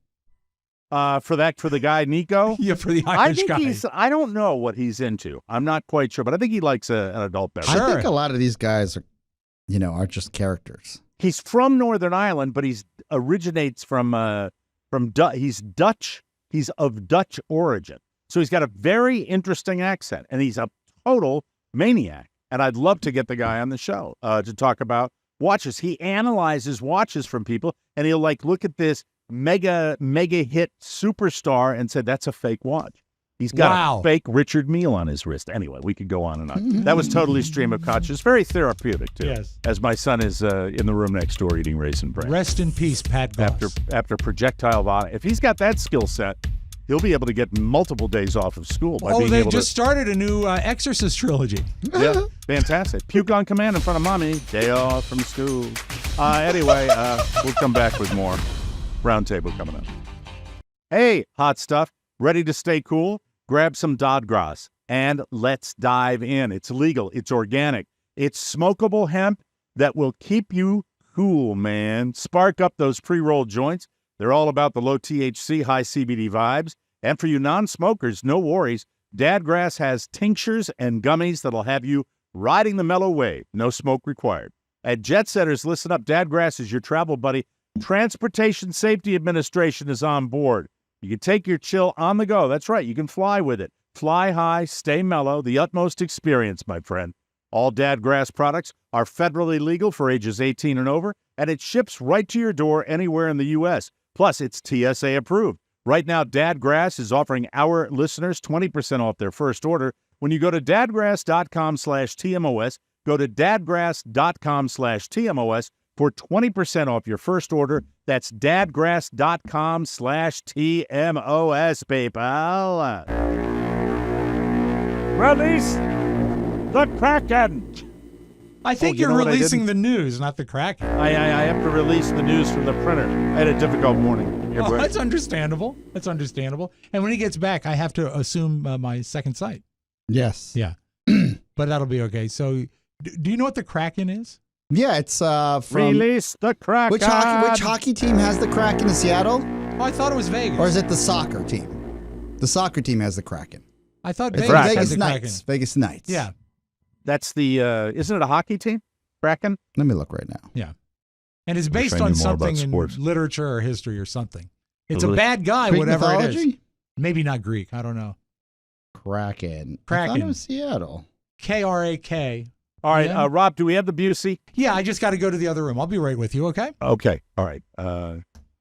For the guy Nico? Yeah, for the Irish guy. I don't know what he's into. I'm not quite sure, but I think he likes an adult beverage. Sure. I think a lot of these guys are just characters. He's from Northern Ireland, but he's originates from he's Dutch. He's of Dutch origin. So he's got a very interesting accent, and he's a total maniac. And I'd love to get the guy on the show to talk about watches. He analyzes watches from people, and he'll look at this mega hit superstar and say, that's a fake watch. He's got a fake Richard Mille on his wrist. Anyway, we could go on and on. That was totally stream of consciousness. Very therapeutic, too. Yes. As my son is in the room next door eating Raisin Bran. Rest in peace, Pat Goss. After projectile vomit. If he's got that skill set, he'll be able to get multiple days off of school by being they able just started a new Exorcist trilogy. Yeah, fantastic. Puke on command in front of mommy. Day off from school. Anyway, we'll come back with more. Roundtable coming up. Hey, hot stuff. Ready to stay cool? Grab some Dadgras and let's dive in. It's legal. It's organic. It's smokable hemp that will keep you cool, man. Spark up those pre-rolled joints. They're all about the low THC, high CBD vibes. And for you non-smokers, no worries. Dadgrass has tinctures and gummies that'll have you riding the mellow wave. No smoke required. At Jet Setters, listen up. Dadgrass is your travel buddy. Transportation Safety Administration is on board. You can take your chill on the go. That's right. You can fly with it. Fly high, stay mellow, the utmost experience, my friend. All Dadgrass products are federally legal for ages 18 and over, and it ships right to your door anywhere in the U.S. Plus, it's TSA approved. Right now, Dadgrass is offering our listeners 20% off their first order when you go to dadgrass.com/TMOS. Go to dadgrass.com/TMOS for 20% off your first order. That's dadgrass.com/TMOS, PayPal. Release the Kraken. I think you you're know what I releasing didn't? the news, not the Kraken. I have to release the news from the printer. I had a difficult morning. Here, Brett. That's understandable. That's understandable. And when he gets back, I have to assume my second sight. Yes. Yeah. But that'll be okay. So do you know what the Kraken is? Yeah, it's from Release the Kraken. which hockey team has the Kraken in Seattle? Oh, I thought it was Vegas. Or is it the soccer team? The soccer team has the Kraken. I thought It's Vegas has Vegas the Knights. Kraken. Vegas Knights. Yeah. That's the, isn't it a hockey team? Kraken? Let me look right now. Yeah. And it's Wish based I on knew more about something in sports. literature or history or something. It's a Really? bad guy, Greek whatever it is. mythology? Maybe not Greek. I don't know. Kraken. I Kraken. thought it was Seattle. K-R-A-K. All right, Yeah. Rob, do we have the Busey? Yeah, I just got to go to the other room. I'll be right with you, okay? Okay, all right.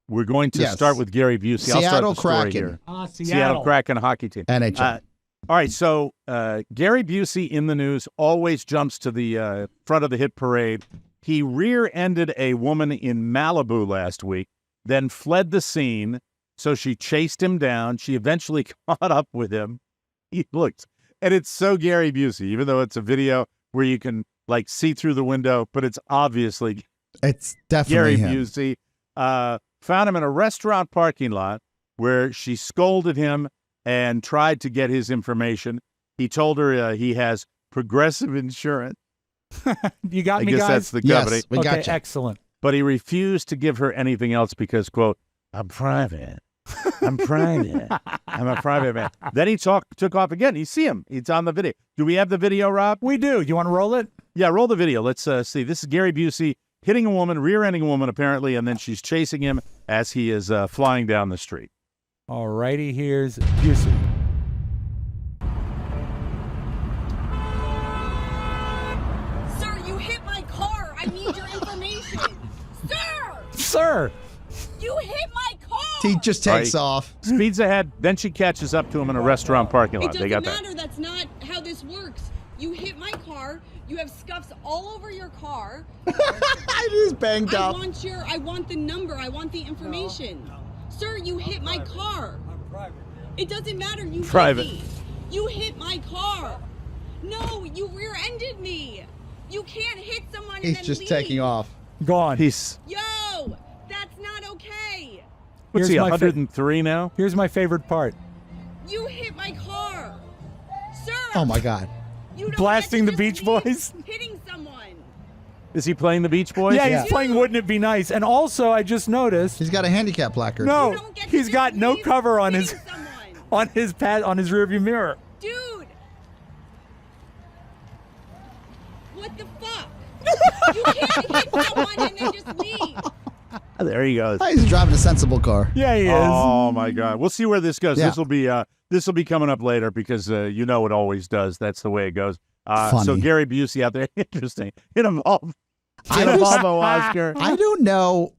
We're going to Yes. start with Gary Busey. I'll start Seattle the story Kraken. here. Seattle. Seattle Kraken hockey team. NHL. All right, so Gary Busey in the news always jumps to the front of the hit parade. He rear-ended a woman in Malibu last week, then fled the scene, so she chased him down. She eventually caught up with him. He looks, and it's so Gary Busey, even though it's a video where you can see through the window, but it's obviously It's definitely Gary him. Busey. Found him in a restaurant parking lot where she scolded him and tried to get his information. He told her he has Progressive Insurance. You got I me, guess guys? that's the Yes, company. we okay, got you. excellent. But he refused to give her anything else because, quote, I'm private. I'm private. I'm a private man. Then he took off again. You see him. It's on the video. Do we have the video, Rob? We do. You want to roll it? Yeah, roll the video. Let's see. This is Gary Busey hitting a woman, rear-ending a woman, apparently, and then she's chasing him as he is flying down the street. All righty, here's Busey. Sir, you hit my car. I need your information. Sir, Sir! you hit my car. He just takes Right. off. Speeds ahead, then she catches up to him in a restaurant parking It lot. They doesn't got that. matter. That's not how this works. You hit my car. You have scuffs all over your car. I just banged I up. want the number. I want the information. Sir, you hit my car. I'm private. It doesn't matter. You Private. hit me. You hit my car. No, you rear-ended me. You can't hit someone and He's then just leave. taking off. Gone. He's Yo, that's not okay. what's Here's he? my 103 now. Here's my favorite part. You hit my car. Sir. Oh my God. You don't Blasting get to the just Beach leave Boys? Hitting someone. Is he playing the Beach Boys? Yeah, Yeah. he's playing Wouldn't It Be Nice? And also, I just noticed, He's got a handicap placard. You no, don't get to he's just got no leave cover on his hitting someone. on his rearview mirror. Dude. What the fuck? You can't hit someone and then just leave. There he goes. Oh, he's driving a sensible car. Yeah, he is. Oh my God! We'll see where this goes. Yeah. This will be coming up later because you know it always does. That's the way it goes. So Funny. Gary Busey out there, interesting. In a Volvo, I Oscar. I don't know.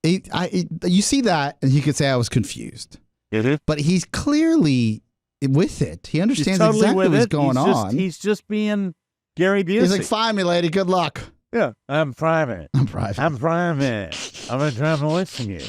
You see that, and he could say I was confused, but he's clearly with it. He understands totally exactly with what's it. going on. He's just being Gary Busey. He's like, "Fine, me lady. Good luck." yeah, I'm private. I'm private. I'm private. I'm gonna drive away from you.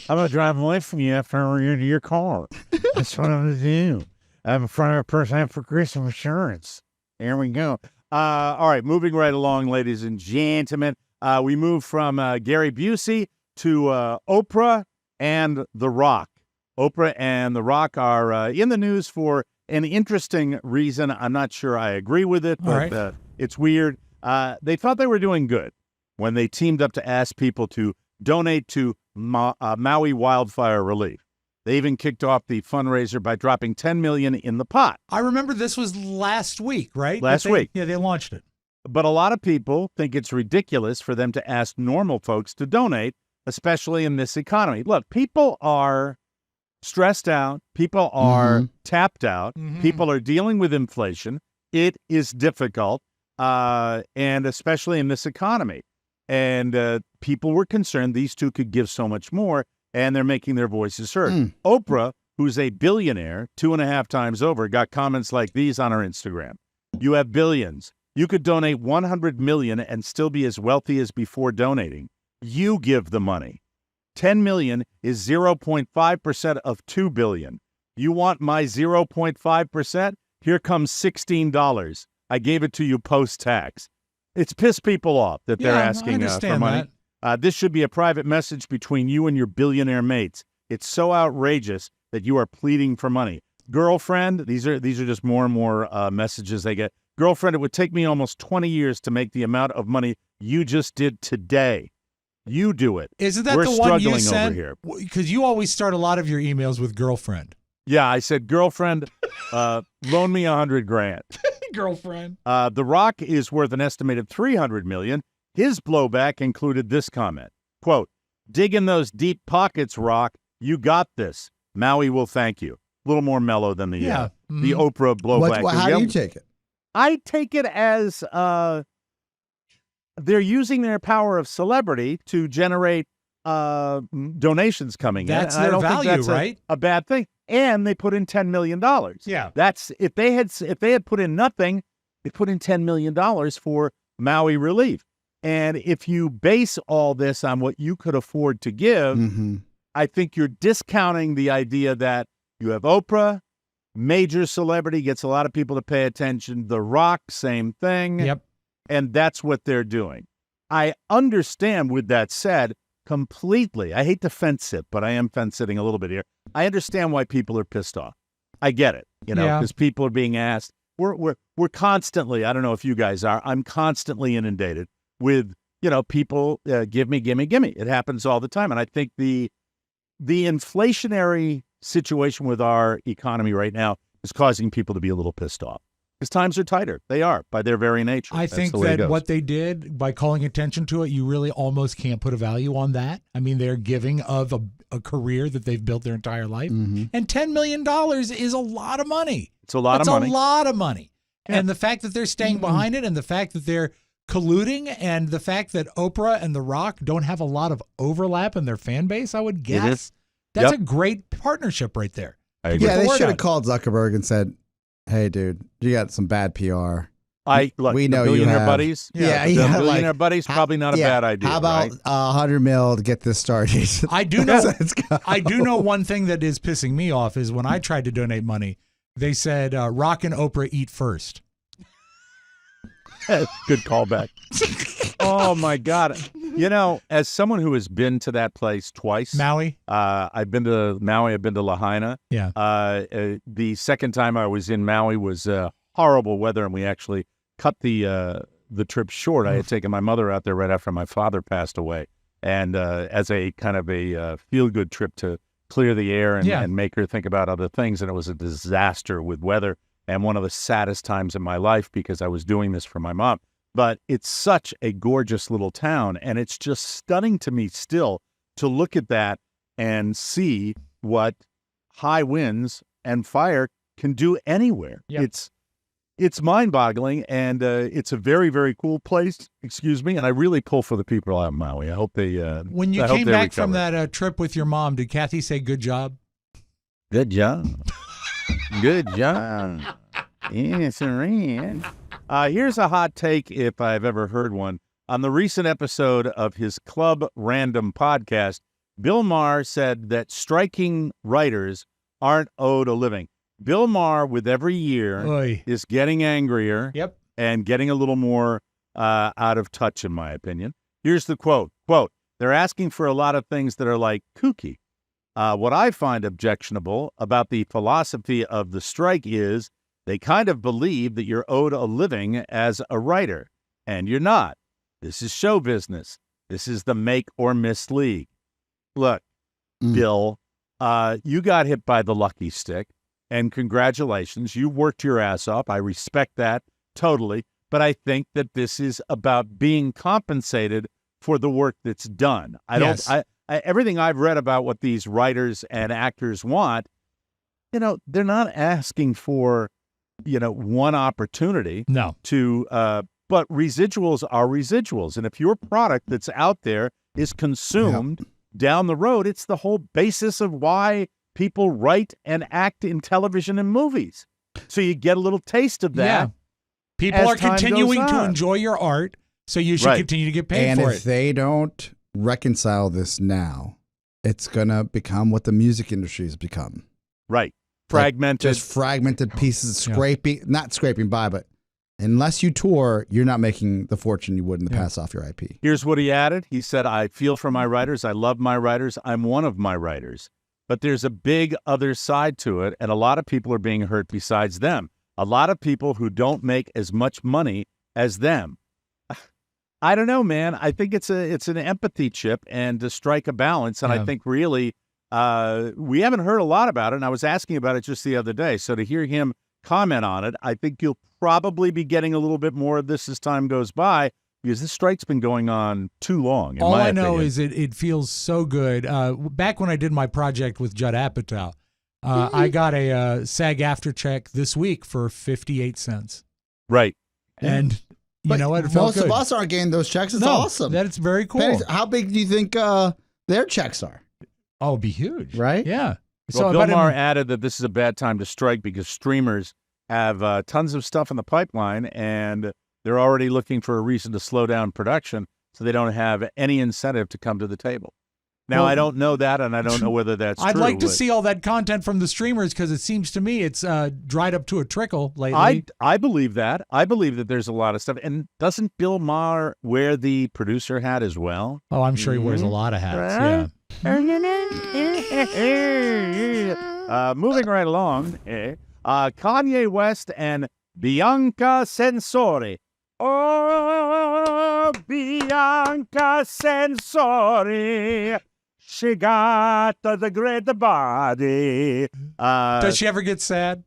I'm gonna drive away from you after we're into your car. That's what I'm gonna do. I'm a private person. I have progressive insurance. There we go. All right, moving right along, ladies and gentlemen. We move from Gary Busey to Oprah and The Rock. Oprah and The Rock are in the news for an interesting reason. I'm not sure I agree with it, but right. It's weird. They thought they were doing good when they teamed up to ask people to donate to Maui wildfire relief. They even kicked off the fundraiser by dropping $10 million in the pot. I remember this was last week, right? Last week. Yeah, they launched it. But a lot of people think it's ridiculous for them to ask normal folks to donate, especially in this economy. Look, people are stressed out. People are tapped out. People are dealing with inflation. It is difficult, and especially in this economy. And people were concerned these two could give so much more, and they're making their voices heard. Oprah, who's a billionaire 2.5 times over, got comments like these on her Instagram. You have billions. You could donate $100 million and still be as wealthy as before donating. You give the money. $10 million is 0.5% of $2 billion. You want my 0.5%? Here comes $16. I gave it to you post-tax. It's pissed people off that they're asking for money. This should be a private message between you and your billionaire mates. It's so outrageous that you are pleading for money. Girlfriend, these are just more and more messages they get. Girlfriend, it would take me almost 20 years to make the amount of money you just did today. You do it. Isn't that We're the one you struggling sent? over here. Because you always start a lot of your emails with girlfriend. Yeah, I said, girlfriend, loan me $100,000. Girlfriend. The Rock is worth an estimated $300 million. His blowback included this comment, quote, dig in those deep pockets, Rock. You got this. Maui will thank you. A little more mellow than the Oprah blowback. How do you take it? I take it as they're using their power of celebrity to generate donations coming That's in. I their don't value, think that's right? a bad thing. And they put in $10 million. Yeah. That's if they had put in nothing, they put in $10 million for Maui relief. And if you base all this on what you could afford to give, I think you're discounting the idea that you have Oprah, major celebrity, gets a lot of people to pay attention. The Rock, same thing. Yep. And that's what they're doing. I understand, with that said, completely. I hate to fence sit, but I am fence sitting a little bit here. I understand why people are pissed off. I get it, because people are being asked. We're constantly, I don't know if you guys are, I'm constantly inundated with, people, give me. It happens all the time. And I think the inflationary situation with our economy right now is causing people to be a little pissed off. Because times are tighter. They are, by their very nature. I think that what they did by calling attention to it, you really almost can't put a value on that. I mean, they're giving of a career that they've built their entire life. And $10 million is a lot of money. It's a lot of money. It's a lot of money. Yeah. And the fact that they're staying behind it, and the fact that they're colluding, and the fact that Oprah and The Rock don't have a lot of overlap in their fan base, I would guess. That's a great partnership right there. I agree. Yeah, they should have called Zuckerberg and said, hey, dude, you got some bad PR. We know you have buddies. Billionaire buddies, probably not a bad idea. How about $100 million to get this started? I do know one thing that is pissing me off is when I tried to donate money, they said Rock and Oprah eat first. Good callback. Oh my God! You know, as someone who has been to that place twice, Maui. I've been to Maui. I've been to Lahaina. Yeah. The second time I was in Maui was horrible weather, and we actually cut the trip short. I had taken my mother out there right after my father passed away, and as a kind of a feel-good trip to clear the air and make her think about other things. And it was a disaster with weather, and one of the saddest times in my life because I was doing this for my mom. But it's such a gorgeous little town, and it's just stunning to me still to look at that and see what high winds and fire can do anywhere. Yep. It's mind-boggling, and it's a very, very cool place. Excuse me, and I really pull for the people out in Maui. I hope they. When you came back from that trip with your mom, did Kathy say "good job"? Good job. Good job. Yes, here's a hot take, if I've ever heard one. On the recent episode of his Club Random podcast, Bill Maher said that striking writers aren't owed a living. Bill Maher, with every year, is getting angrier and getting a little more out of touch, in my opinion. Here's the quote. They're asking for a lot of things that are like kooky. What I find objectionable about the philosophy of the strike is they kind of believe that you're owed a living as a writer, and you're not. This is show business. This is the make or miss league. Look, Bill, you got hit by the lucky stick. And congratulations, you worked your ass off. I respect that totally. But I think that this is about being compensated for the work that's done. Everything I've read about what these writers and actors want, they're not asking for, one opportunity. No. But residuals are residuals. And if your product that's out there is consumed down the road, it's the whole basis of why people write and act in television and movies. So you get a little taste of that. Yeah. People are continuing to enjoy your art, so you should continue to get paid for it. And if they don't reconcile this now, it's going to become what the music industry has become. Right. Fragmented. Just fragmented pieces, not scraping by, but unless you tour, you're not making the fortune you would in the past off your IP. Here's what he added. He said, I feel for my writers. I love my writers. I'm one of my writers. But there's a big other side to it, and a lot of people are being hurt besides them. A lot of people who don't make as much money as them. I don't know, man. I think it's an empathy chip and to strike a balance, and I think really we haven't heard a lot about it, and I was asking about it just the other day. So to hear him comment on it, I think you'll probably be getting a little bit more of this as time goes by, because this strike's been going on too long. All I know is it feels so good. Back when I did my project with Judd Apatow, I got a SAG after check this week for 58 cents. Right. And you know what? It felt most of us aren't getting those checks. It's awesome. That's very cool. Penny, how big do you think their checks are? Oh, it'd be huge. Right? Yeah. Well, Bill Maher added that this is a bad time to strike because streamers have tons of stuff in the pipeline, and they're already looking for a reason to slow down production, so they don't have any incentive to come to the table. Now, I don't know that, and I don't know whether that's true. I'd like to see all that content from the streamers because it seems to me it's dried up to a trickle lately. I believe that. I believe that there's a lot of stuff. And doesn't Bill Maher wear the producer hat as well? Oh, I'm sure he wears a lot of hats, Moving right along, Kanye West and Bianca Censori. Oh, Bianca Censori. She got the great body. Does she ever get sad?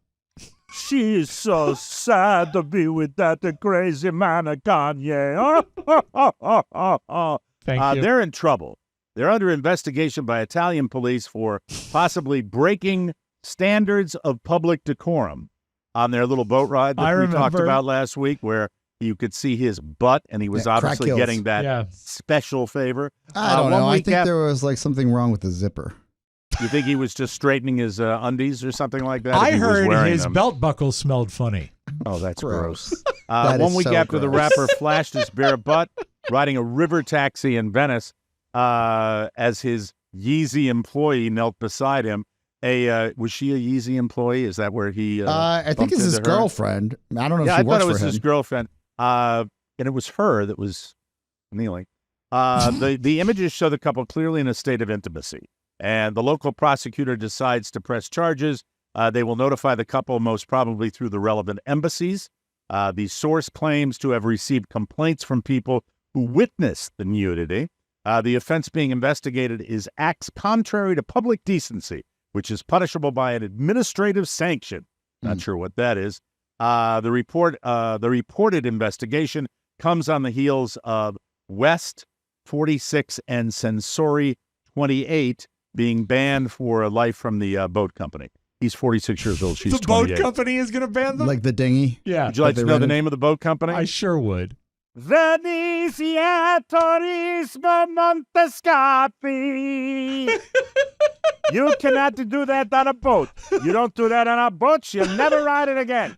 She's so sad to be with that crazy man, Kanye. Thank you. They're in trouble. They're under investigation by Italian police for possibly breaking standards of public decorum on their little boat ride that we talked about last week, where you could see his butt, and he was obviously getting that special favor. I don't know. I think there was like something wrong with the zipper. You think he was just straightening his undies or something like that? I heard his belt buckle smelled funny. Oh, that's gross. 1 week after the rapper flashed his bare butt riding a river taxi in Venice as his Yeezy employee knelt beside him. Was she a Yeezy employee? Is that where he? I think it's his girlfriend. I don't know if she works for him. I thought it was his girlfriend. and it was her that was kneeling. The images show the couple clearly in a state of intimacy, and the local prosecutor decides to press charges. They will notify the couple most probably through the relevant embassies. The source claims to have received complaints from people who witnessed the nudity. The offense being investigated is acts contrary to public decency, which is punishable by an administrative sanction. Not sure what that is. The reported investigation comes on the heels of West 46 and Sensori 28 being banned for life from the boat company. He's 46 years old. She's 28. The boat company is going to ban them? Like the dinghy? Yeah. Would you like to know the name of the boat company? I sure would. Venezia Turismo Montescapi. You cannot do that on a boat. You don't do that on a boat, you'll never ride it again.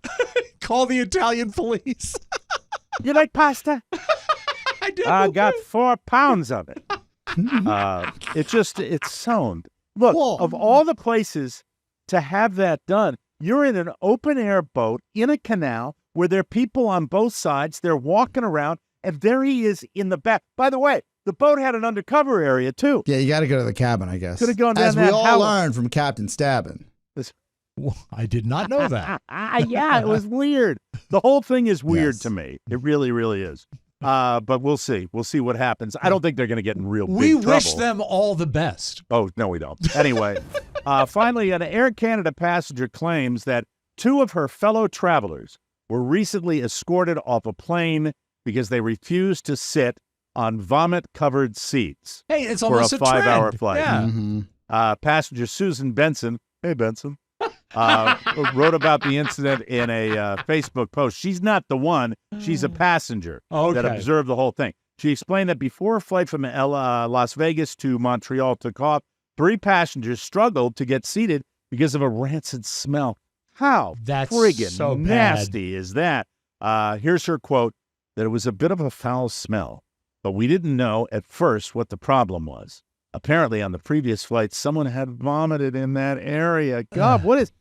Call the Italian police. You like pasta? I do. I got 4 pounds of it. It's sewn. Look, Whoa. of all the places to have that done, you're in an open air boat in a canal where there are people on both sides. They're walking around, and there he is in the back. By the way, the boat had an undercover area, too. Yeah, you got to go to the cabin, I guess. Could have gone down As that we all how- learned from Captain Stabbin. Well, I did not know that. Yeah, it was weird. The whole thing is weird Yes. to me. It really, really is. But we'll see. We'll see what happens. I don't think they're going to get in real We big wish trouble. them all the best. Oh, no, we don't. Anyway, finally, an Air Canada passenger claims that 2 of her fellow travelers were recently escorted off a plane because they refused to sit on vomit-covered seats Hey, it's for almost a 5-hour trend. flight. Yeah. Mm-hmm. Passenger Susan Benson, hey, Benson, wrote about the incident in a Facebook post. She's not the one. She's a passenger that Okay. observed the whole thing. She explained that before a flight from Las Vegas to Montreal took off, 3 passengers struggled to get seated because of a rancid smell. How That's friggin' so bad. nasty is that? Here's her quote, that it was a bit of a foul smell, but we didn't know at first what the problem was. Apparently, on the previous flight, someone had vomited in that area. God, what is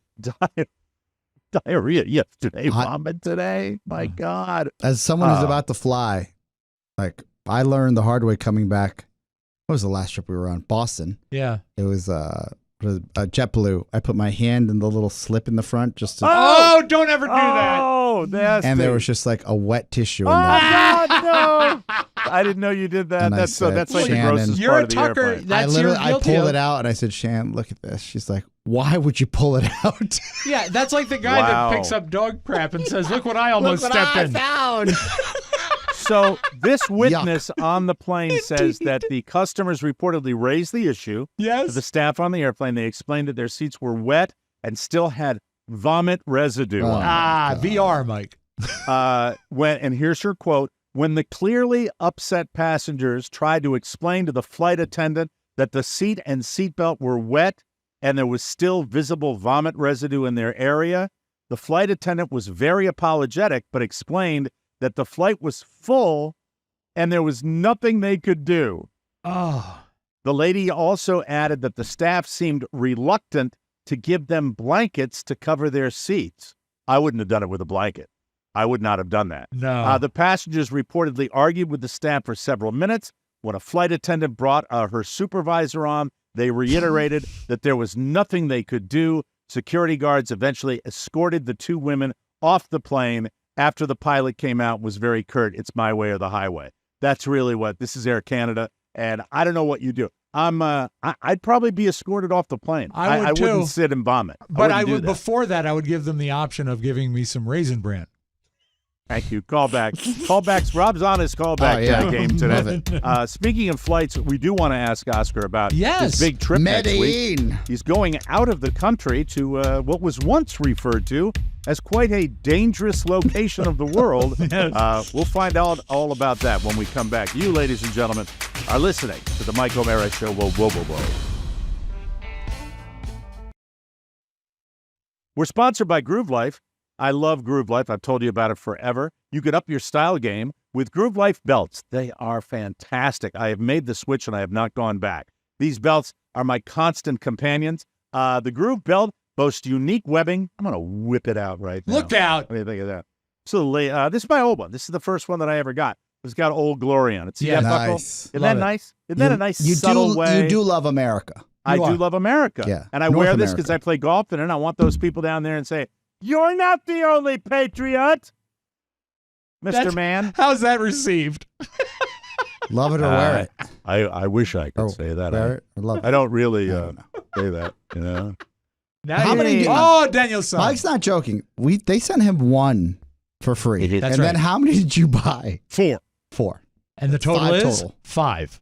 diarrhea yesterday? Vomit today? My God. As someone who's about to fly, like I learned the hard way coming back. What was the last trip we were on? Boston. Yeah. It was JetBlue. I put my hand in the little slip in the front just to, Oh, don't ever do that. Oh, nasty. and there was just like a wet tissue in Oh, there. God, no. I didn't know you did that. And I That's said, that's like the Shannon, grossest You're part a of the Tucker. airplane. That's your I guilty pulled of. it out and I said, Shan, look at this. She's like, why would you pull it out? Yeah, that's like the guy Wow. that picks up dog crap and says, "Look what I almost stepped in." found. So this witness on the plane says that the customers reportedly raised the issue to Yes. the staff on the airplane. They explained that their seats were wet and still had vomit residue on them. VR, Mike. And here's her quote: "When the clearly upset passengers tried to explain to the flight attendant that the seat and seatbelt were wet and there was still visible vomit residue in their area, the flight attendant was very apologetic, but explained that the flight was full and there was nothing they could do." Oh. The lady also added that the staff seemed reluctant to give them blankets to cover their seats. I wouldn't have done it with a blanket. I would not have done that. No. The passengers reportedly argued with the staff for several minutes. When a flight attendant brought her supervisor on, they reiterated that there was nothing they could do. Security guards eventually escorted the 2 women off the plane after the pilot came out and was very curt. It's my way or the highway. That's really what this is. Air Canada, and I don't know what you do. I'd probably be escorted off the plane. I would too. wouldn't sit and vomit. But I wouldn't do would that. before that I would give them the option of giving me some Raisin Bran. Thank you. Callback. Callbacks. Rob's on his callback Oh, yeah. game Love today. it. Speaking of flights, we do want to ask Oscar about Yes. his big trip next week. Medellin. He's going out of the country to what was once referred to as quite a dangerous location of the world. Yes. We'll find out all about that when we come back. You, ladies and gentlemen, are listening to the Mike O'Mara Show. Whoa, whoa, whoa, whoa. We're sponsored by Groove Life. I love Groove Life. I've told you about it forever. You can up your style game with Groove Life belts. They are fantastic. I have made the switch and I have not gone back. These belts are my constant companions. The Groove belt boasts unique webbing. I'm going to whip it out right now. Look out. What do you think of that? This is my old one. This is the first one that I ever got. It's got Old Glory on it. See that buckle? Nice. Isn't that nice? Isn't that a nice subtle way? You do love America. I do love America. Yeah. And I North wear this America. because I play golf in it, and I want those people down there and say, "You're not the only patriot, Mr. Man." How's that received? Love it or wear it. I wish I could say that. Wear it or love it. I don't really say that, you know. Now How many- Daniel's son. Mike's not joking. They sent him one for free. That's and right. then how many did you buy? 4. 4. And the total 5 is total. 5.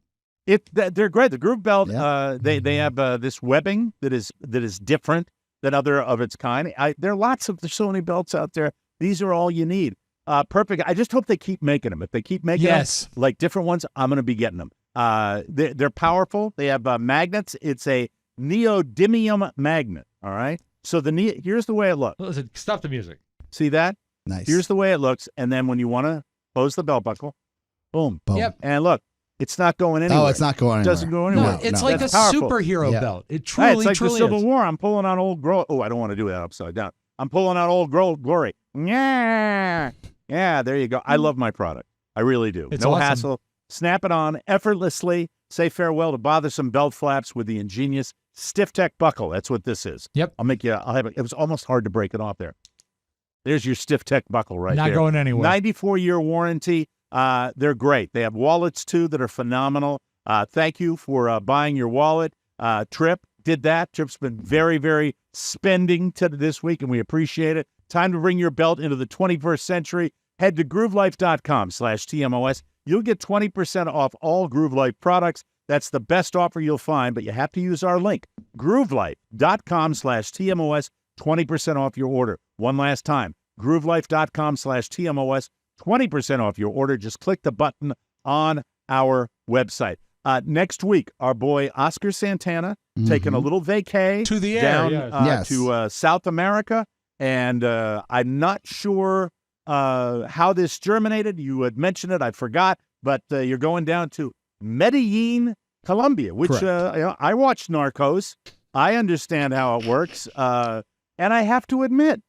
They're great. The Groove Belt, Yeah. they have this webbing that is different than other of its kind. There's so many belts out there. These are all you need. Perfect. I just hope they keep making them. If they keep making them, like different ones, I'm going to be getting them. They're powerful. They have magnets. It's a neodymium magnet. All right. So here's the way it looks. Listen, stop the music. See that? Nice. Here's the way it looks. And then when you want to close the belt buckle, boom. Boom. Yep. And look, it's not going anywhere. Oh, it's not going It anywhere. doesn't go No, anywhere. it's like That's a powerful. superhero Yeah. belt. It Hey, truly, it's like truly the Civil is. War. I'm pulling on Old Glory. Oh, I don't want to do that upside down. I'm pulling on Old Glory. Yeah. Yeah, there you go. I love my product. I really do. It's no awesome. hassle. Snap it on effortlessly. Say farewell to bothersome belt flaps with the ingenious Stiff Tech buckle. That's what this is. Yep. I'll have it. It was almost hard to break it off there. There's your Stiff Tech buckle right Not there. going anywhere. 94-year warranty. They're great. They have wallets, too, that are phenomenal. Thank you for buying your wallet. Trip did that. Trip's been very, very spending this week, and we appreciate it. Time to bring your belt into the 21st century. Head to groovelife.com/TMOS. You'll get 20% off all Groove Life products. That's the best offer you'll find, but you have to use our link, groovelife.com/TMOS, 20% off your order. One last time, groovelife.com/TMOS, 20% off your order. Just click the button on our website. Next week, our boy Oscar Santana taking a little vacay To the air, down yes. to South America, and I'm not sure how this germinated. You had mentioned it, I forgot, but you're going down to Medellin, Colombia, which I watched Narcos. I understand how it works, and I have to admit,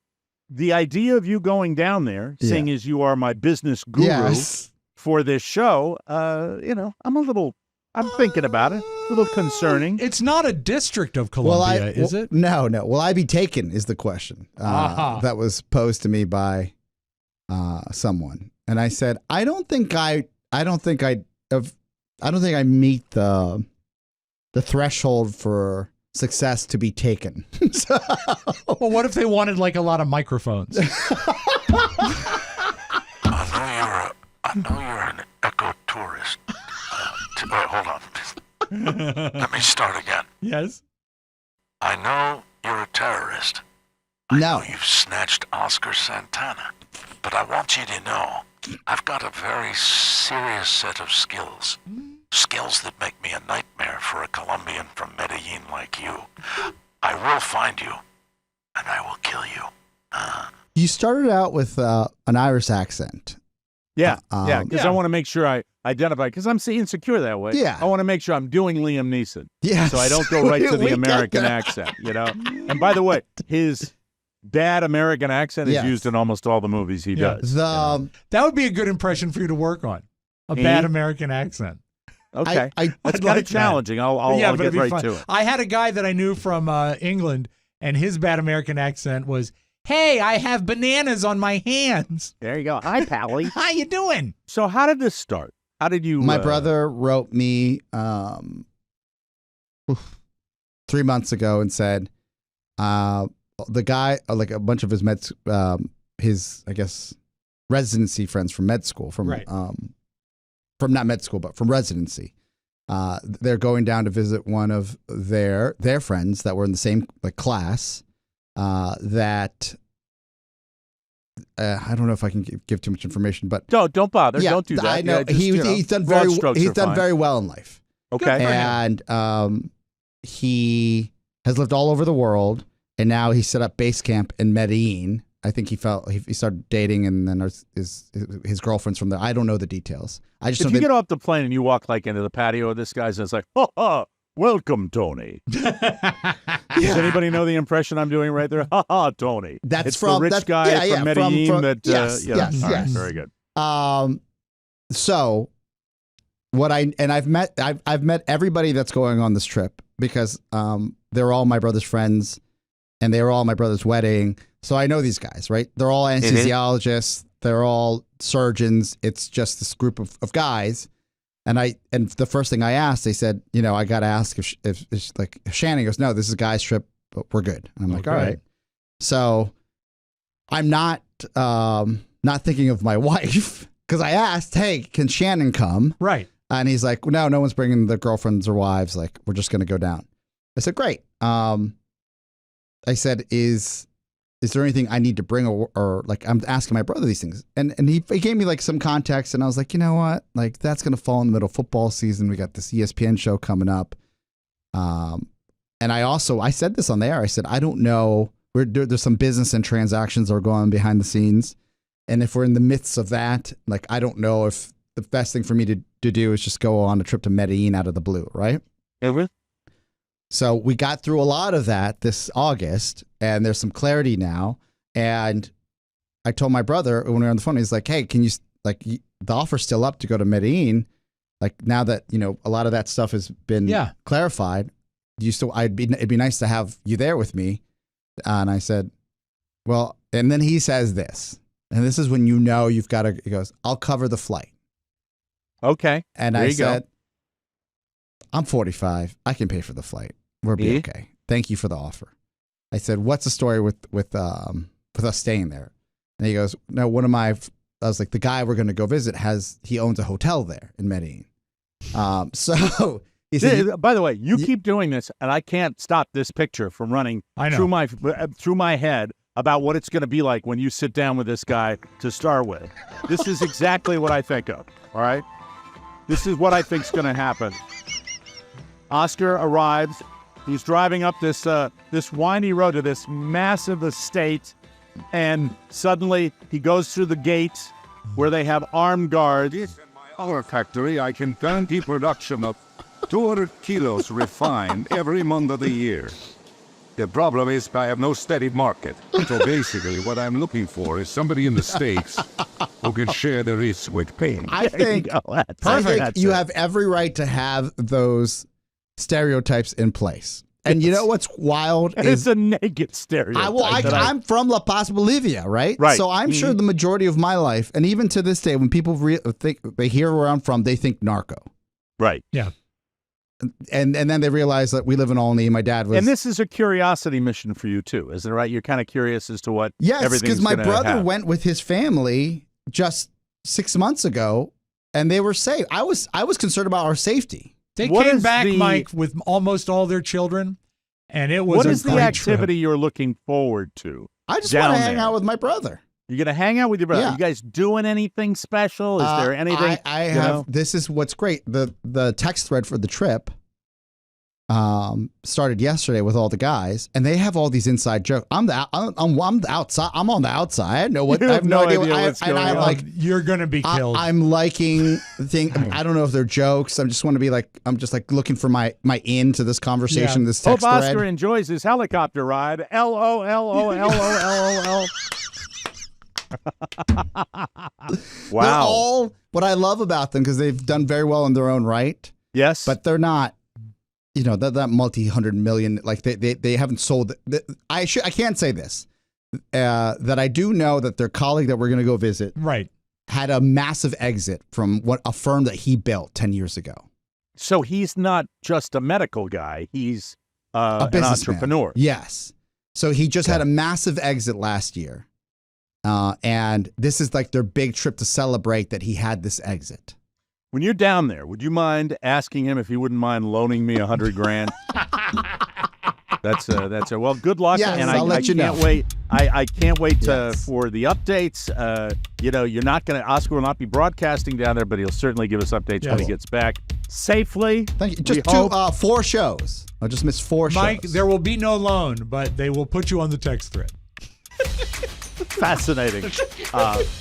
the idea of you going down there, seeing as you are my business guru for this show, I'm thinking about it. A little concerning. It's not a district of Columbia, is it? No. Will I be taken is the question that was posed to me by someone. And I said, I don't think I meet the threshold for success to be taken. So, Well, what if they wanted like a lot of microphones? I know you're an eco-tourist. Hold on. Let me start again. Yes. I know you're a terrorist. no. I know you've snatched Oscar Santana. But I want you to know, I've got a very serious set of skills. Skills that make me a nightmare for a Colombian from Medellin like you. I will find you, and I will kill you. You started out with an Irish accent. Yeah, because I Yeah. want to make sure I identify, because I'm insecure that way. Yeah. I want to make sure I'm doing Liam Neeson. Yes. So I don't go right to We the get American that. accent, you know? And by the way, his bad American accent is Yes. used in almost all the movies he Yeah. does. That would be a good impression for you to work on. A bad American accent. Okay. I That's I'd kind like of challenging. I'll but get it'd be right fun. to it. I had a guy that I knew from England, and his bad American accent was, "Hey, I have bananas on my hands. There you go. Hi, Pally. How you doing?" So how did this start? How did you... My brother wrote me 3 months ago and said, the guy, like a bunch of his his, I guess, residency friends from med school, from not med school, but from residency. They're going down to visit one of their friends that were in the same class. That I don't know if I can give too much information, but Don't bother. yeah, Don't do that. I know Yeah, just, he's done broad very strokes he's are done fine. very well in life, Okay. and he has lived all over the world, and now he set up base camp in Medellin. I think he started dating, and then his girlfriend's from there. I don't know the details. I just If know you that get off the plane and you walk like into the patio of this guy's, and it's like, oh, Welcome, Tony. Does anybody know the impression I'm doing right there? Ha ha, Tony. That's it's from the rich guy from Medellin. Yes. All right, very good. So what I've met everybody that's going on this trip because they're all my brother's friends and they were all my brother's wedding. So I know these guys, right? They're all anesthesiologists. They're all surgeons. It's just this group of guys. And the first thing I asked, they said, I got to ask if Shannon goes, no, this is a guy's trip, but we're good. And I'm like, all right. So I'm not thinking of my wife because I asked, hey, can Shannon come? Right. And he's like, no one's bringing their girlfriends or wives. Like, we're just going to go down. I said, great. I said, is there anything I need to bring or like I'm asking my brother these things? And he gave me like some context and I was like, you know what? Like that's going to fall in the middle of football season. We got this ESPN show coming up. And I said this on the air. I said, I don't know. There's some business and transactions that are going on behind the scenes. And if we're in the midst of that, like, I don't know if the best thing for me to do is just go on a trip to Medellin out of the blue. Right. So we got through a lot of that this August, and there's some clarity now. And I told my brother when we were on the phone, he's like, hey, can you, like, the offer's still up to go to Medellin. Like, now that, a lot of that stuff has been clarified, it'd be nice to have you there with me. And I said, well, and then he says this, and this is when you've got to, he goes, I'll cover the flight. Okay. And I said, I'm 45. I can pay for the flight. We'll be okay. Thank you for the offer. I said, what's the story with us staying there? And he goes, no, I was like, the guy we're going to go visit he owns a hotel there in Medellin. So he said, by the way, you keep doing this and I can't stop this picture from running through my head about what it's going to be like when you sit down with this guy to start with. This is exactly what I think of. All right. This is what I think is going to happen. Oscar arrives. He's driving up this windy road to this massive estate, and suddenly he goes through the gate where they have armed guards. In my other factory, I can guarantee production of 200 kilos refined every month of the year. The problem is I have no steady market. So basically, what I'm looking for is somebody in the States who can share the risk with me. I think you have every right to have those stereotypes in place. And you know what's wild? It's a naked stereotype. I'm from La Paz, Bolivia, right? Right. So I'm sure the majority of my life, and even to this day, when people they hear where I'm from, they think narco. Right. Yeah. And then they realize that we live in Olney. My dad was. And this is a curiosity mission for you too, isn't it? Right? You're kind of curious as to what. Yes, because my brother went with his family just 6 months ago, and they were safe. I was concerned about our safety. They came back, Mike, with almost all their children, and it was what a is the great activity trip. you're looking forward to? I just want to hang out with my brother. You're going to hang out with your brother. Yeah. You guys doing anything special? Is there anything? I have. This is what's great. The text thread for the trip started yesterday with all the guys, and they have all these inside jokes. I'm the outside. I'm on the outside. I know what. I have no idea what's going on. Like, you're going to be killed. I'm liking the thing. I don't know if they're jokes. I just want to be like. I'm just like looking for my in to this conversation. This text Hope thread. Oscar enjoys his helicopter ride. LOLOLOLOL. Wow. They're all what I love about them because they've done very well in their own right. Yes, but they're not. That multi-100 million, like they haven't sold. I can't say this. That I do know that their colleague that we're going to go visit, had a massive exit from a firm that he built 10 years ago. So he's not just a medical guy; he's an entrepreneur. Yes. So he just had a massive exit last year, and this is like their big trip to celebrate that he had this exit. When you're down there, would you mind asking him if he wouldn't mind loaning me $100,000? That's well. Good luck, yes, and I'll let you know. Wait. I can't wait for the updates. You're not going to. Oscar will not be broadcasting down there, but he'll certainly give us updates when he gets back safely. Thank you. Just 4 shows. I just missed 4 shows. Mike, there will be no loan, but they will put you on the text thread. Fascinating.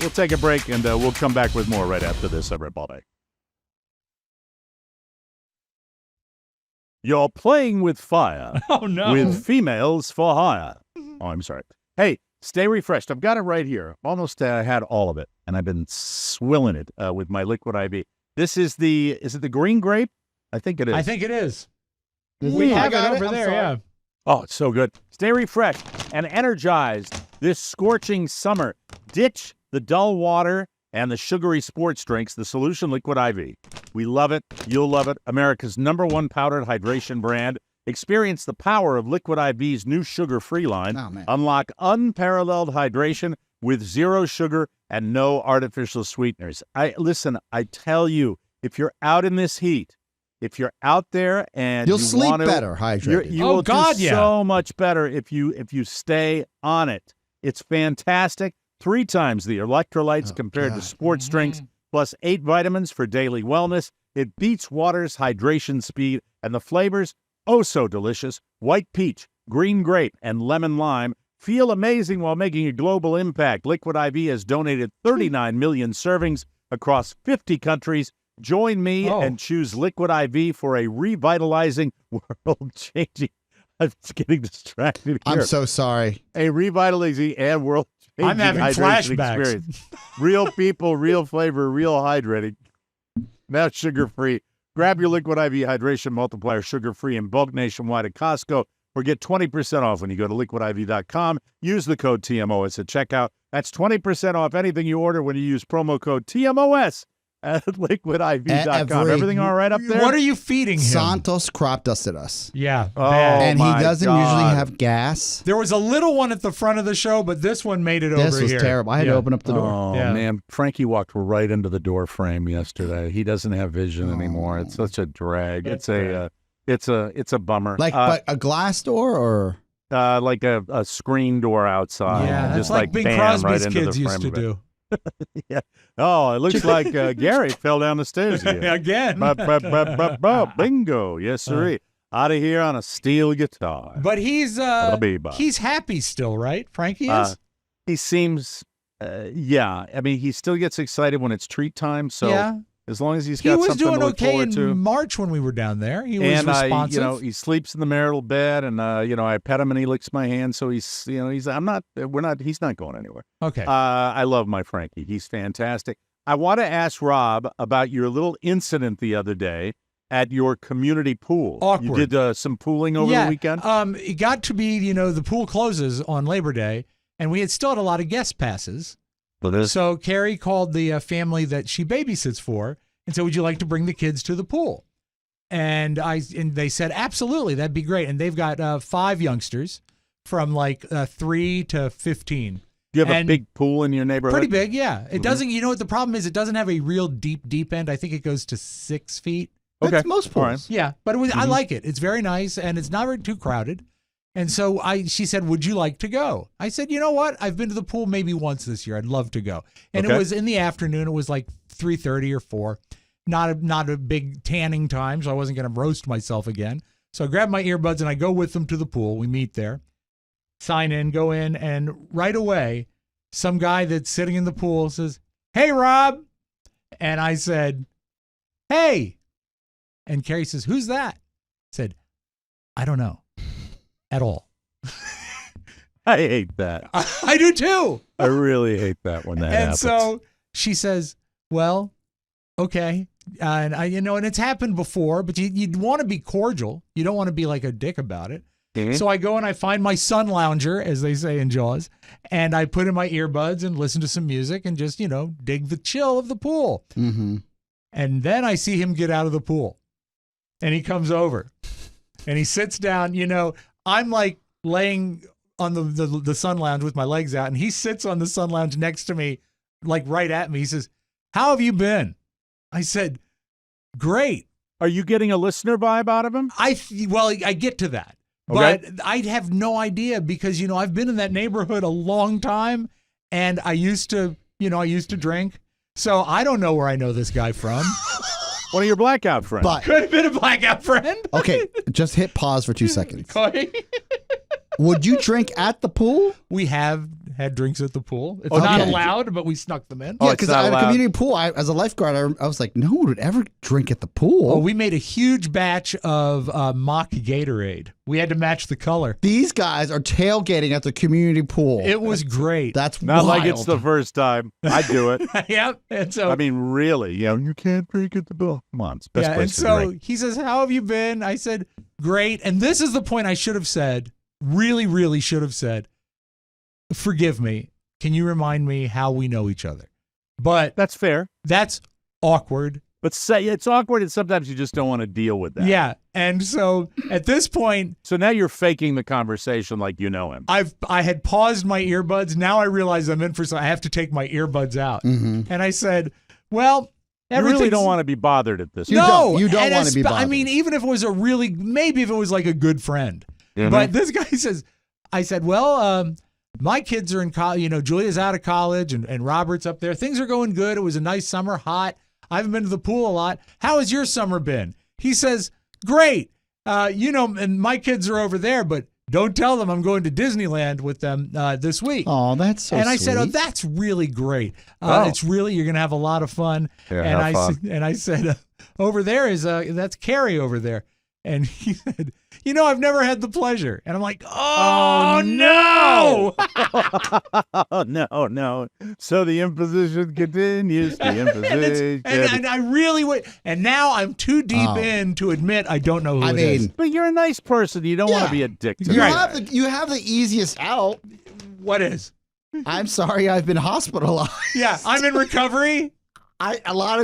We'll take a break, and we'll come back with more right after this. I'm Red Ball Day. You're playing with fire. Oh, no. With females for hire. Oh, I'm sorry. Hey, stay refreshed. I've got it right here. Almost had all of it, and I've been swilling it with my liquid IV. This is is it the green grape? I think it is. I think it is. We have it over there, yeah. Oh, it's so good. Stay refreshed and energized this scorching summer. Ditch the dull water and the sugary sports drinks, the Solution Liquid IV. We love it. You'll love it. America's #1 powdered hydration brand. Experience the power of Liquid IV's new sugar-free line. Oh, man. Unlock unparalleled hydration with 0 sugar and no artificial sweeteners. I tell you, if you're out in this heat, if you're out there and you'll you sleep want to, better hydrated. you will do so much better if you stay on it. It's fantastic. 3 times the electrolytes compared to sports drinks, plus 8 vitamins for daily wellness. It beats water's hydration speed, and the flavors, oh so delicious. White peach, green grape, and lemon lime feel amazing while making a global impact. Liquid IV has donated 39 million servings across 50 countries. Join me and choose Liquid IV for a revitalizing, world-changing. I'm getting distracted here. I'm so sorry. A revitalizing and world-changing I'm having hydration flashbacks. experience. Real people, real flavor, real hydrating. Now sugar-free. Grab your Liquid IV Hydration Multiplier sugar-free in bulk nationwide at Costco, or get 20% off when you go to liquidiv.com. Use the code TMOS at checkout. That's 20% off anything you order when you use promo code TMOS at liquidiv.com. Everything all right up there? What are you feeding him? Santos crop dusted us. Yeah. Oh, bad. And he my doesn't God. usually have gas. There was a little one at the front of the show, but this one made it over here. This was terrible. I had to open up the door. Oh, Yeah. man. Frankie walked right into the door frame yesterday. He doesn't have vision anymore. It's such a drag. It's a bummer. Like but a glass door or? Like a screen door outside. Yeah, and that's just like Bing bam, Crosby's right into kids the used frame to of it. do. Yeah. Oh, it looks like Gary fell down the stairs again. Again. Bingo. Yes, sir. Out of here on a steel guitar. But he's happy still, right? Frankie is? He seems, yeah. I mean, he still gets excited when it's treat time. So yeah. as long as he's He got was something doing to look okay forward to. in March when we were down there. He was And responsive. he sleeps in the marital bed, and I pet him and he licks my hand. So he's not going anywhere. Okay. I love my Frankie. He's fantastic. I want to ask Robb about your little incident the other day at your community pool. Awkward. You did some pooling over the weekend? It got to be, the pool closes on Labor Day, and we had still had a lot of guest passes. So Carrie called the family that she babysits for and said, would you like to bring the kids to the pool? And they said, absolutely, that'd be great. And they've got 5 youngsters from like 3 to 15. Do you have a big pool in your neighborhood? Pretty big, yeah. It doesn't, what the problem is? It doesn't have a real deep end. I think it goes to 6 feet. Okay. That's most pools. Right. Yeah, but I like it. It's very nice, and it's not too crowded. And so she said, would you like to go? I said, you know what? I've been to the pool maybe once this year. I'd love to go. And It was in the afternoon. It was like 3:30 or 4. Not a big tanning time, so I wasn't going to roast myself again. So I grab my earbuds, and I go with them to the pool. We meet there, sign in, go in, and right away, some guy that's sitting in the pool says, hey, Robb. And I said, hey. And Carrie says, who's that? I said, I don't know at all. I hate that. I do too. I really hate that when that happens. And so she says, well, okay. And and it's happened before, but you'd want to be cordial. You don't want to be like a dick about it. Mm-hmm. So I go and I find my sun lounger, as they say in Jaws, and I put in my earbuds and listen to some music and just, dig the chill of the pool. Mm-hmm. And then I see him get out of the pool, and he comes over and he sits down. I'm like laying on the sun lounge with my legs out, and he sits on the sun lounge next to me, like right at me. He says, how have you been? I said, great. Are you getting a listener vibe out of him? I get to that. Okay. But I have no idea because, I've been in that neighborhood a long time, and I used to drink. So I don't know where I know this guy from. One of your blackout friends. But Could have been a blackout friend. okay, just hit pause for 2 seconds. Would you drink at the pool? We have had drinks at the pool. It's Oh, not okay. allowed, but we snuck them in. Yeah, it's because not at a allowed. community pool, as a lifeguard, I was like, no one would ever drink at the pool. Oh, we made a huge batch of mock Gatorade. We had to match the color. These guys are tailgating at the community pool. It was great. That's Not wild. like it's the first time. I do it. Yep. And so I mean, really, you can't drink at the pool. Come on, it's the best yeah, place and to so drink. he says, "How have you been?" I said, "Great." And this is the point I should have said. Really, really should have said. Forgive me. Can you remind me how we know each other? But That's fair. that's awkward. But say it's awkward, and sometimes you just don't want to deal with that. Yeah. And so at this point, So now you're faking the conversation like you know him. I had paused my earbuds. Now I realize I'm in for something. I have to take my earbuds out. Mhm. And I said, well, You really everything's- don't want to be bothered at this. You point. don't. You don't and wanna be I bothered. mean, even if it was maybe if it was like a good friend. Mhm. But this guy says, I said, well, my kids are in college. You know, Julia's out of college and Robert's up there. Things are going good. It was a nice summer, hot. I haven't been to the pool a lot. How has your summer been? He says, great. And my kids are over there, but don't tell them I'm going to Disneyland with them this week. Oh, that's so and I sweet. said, "Oh, that's really great. Oh. It's really you're gonna have a lot of fun." Yeah, and have fun. I said, "Over there is that's Carrie over there." And he said, I've never had the pleasure. And I'm like, "Oh, no!" Oh, no. So the imposition continues. The imposition. and I really would. And now I'm too deep in to admit I don't know who I it is. mean, But you're a nice person. You don't want Yeah. to be a dick to you the have guy. the easiest out. What is? I'm sorry, I've been hospitalized. Yeah, I'm in recovery. A lot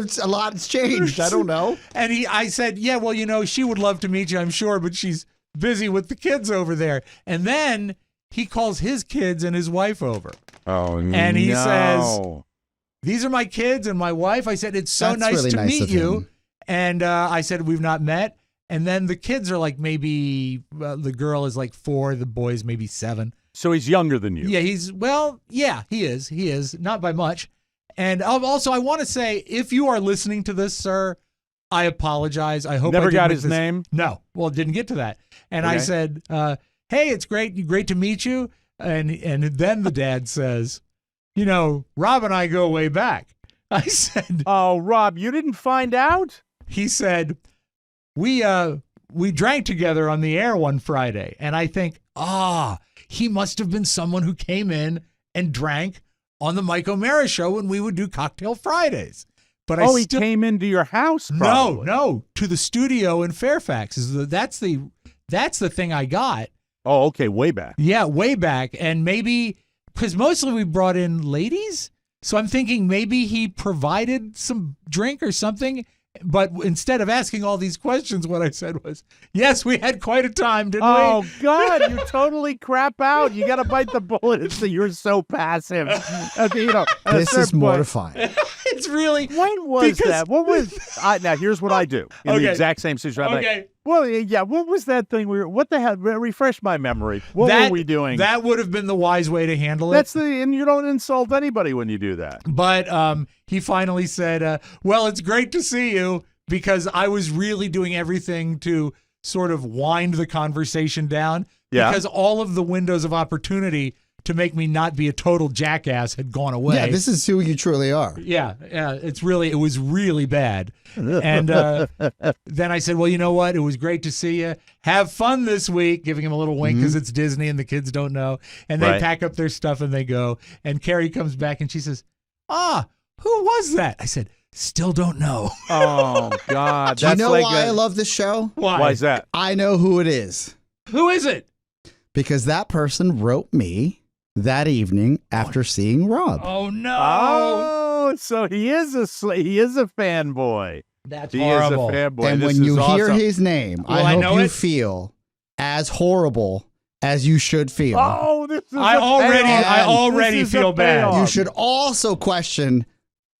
has changed. I don't know. And I said, yeah, well, she would love to meet you, I'm sure, but she's busy with the kids over there. And then he calls his kids and his wife over. Oh, And he no. says, these are my kids and my wife. I said, it's so That's nice really to nice meet of you. him. And I said, we've not met. And then the kids are like maybe the girl is like 4, the boy is maybe 7. So he's younger than you. Yeah, he is. He is, not by much. And also, I want to say, if you are listening to this, sir, I apologize. I hope Never I didn't got make his this- name? No. Well, didn't get to that. And I Okay. said, hey, it's great to meet you. And then the dad says, Rob and I go way back. I said, Oh, Rob, you didn't find out? he said, we drank together on the air one Friday. And I think, he must have been someone who came in and drank on the Mike O'Mara show when we would do Cocktail Fridays. But He came into your house, no, probably. to the studio in Fairfax. That's the thing I got. Oh, okay, way back. Yeah, way back. And maybe, because mostly we brought in ladies. So I'm thinking maybe he provided some drink or something. But instead of asking all these questions, what I said was, yes, we had quite a time, didn't Oh, we? God, you totally crap out. You got to bite the bullet and say you're so passive. At a This certain is point- mortifying. It's really. When was Because- that? What was? Now here's what I do in Okay. the exact same situation. I'm Okay. like, well, yeah. What was that thing? What the hell? Refresh my memory. What were we doing? That would have been the wise way to handle it. and you don't insult anybody when you do that. But he finally said, well, it's great to see you, because I was really doing everything to sort of wind the conversation down. Yeah. Because all of the windows of opportunity to make me not be a total jackass had gone away. Yeah, this is who you truly are. Yeah, it was really bad. And then I said, well, you know what? It was great to see you. Have fun this week, giving him a little wink because it's Disney and the kids don't know. And they Right. pack up their stuff and they go. And Carrie comes back and she says, who was that? I said, still don't know. Oh God! Do you That's know like why I love this show? Why is that? I know who it is. Who is it? Because that person wrote me that evening after seeing Rob. Oh, no. Oh, so he is a fanboy. That's He horrible. is a fanboy. And This when you is hear awesome. his name, Well, I I know hope you it. feel as horrible as you should feel. Oh, this is I a already This is a feel bad. payoff. You should also question,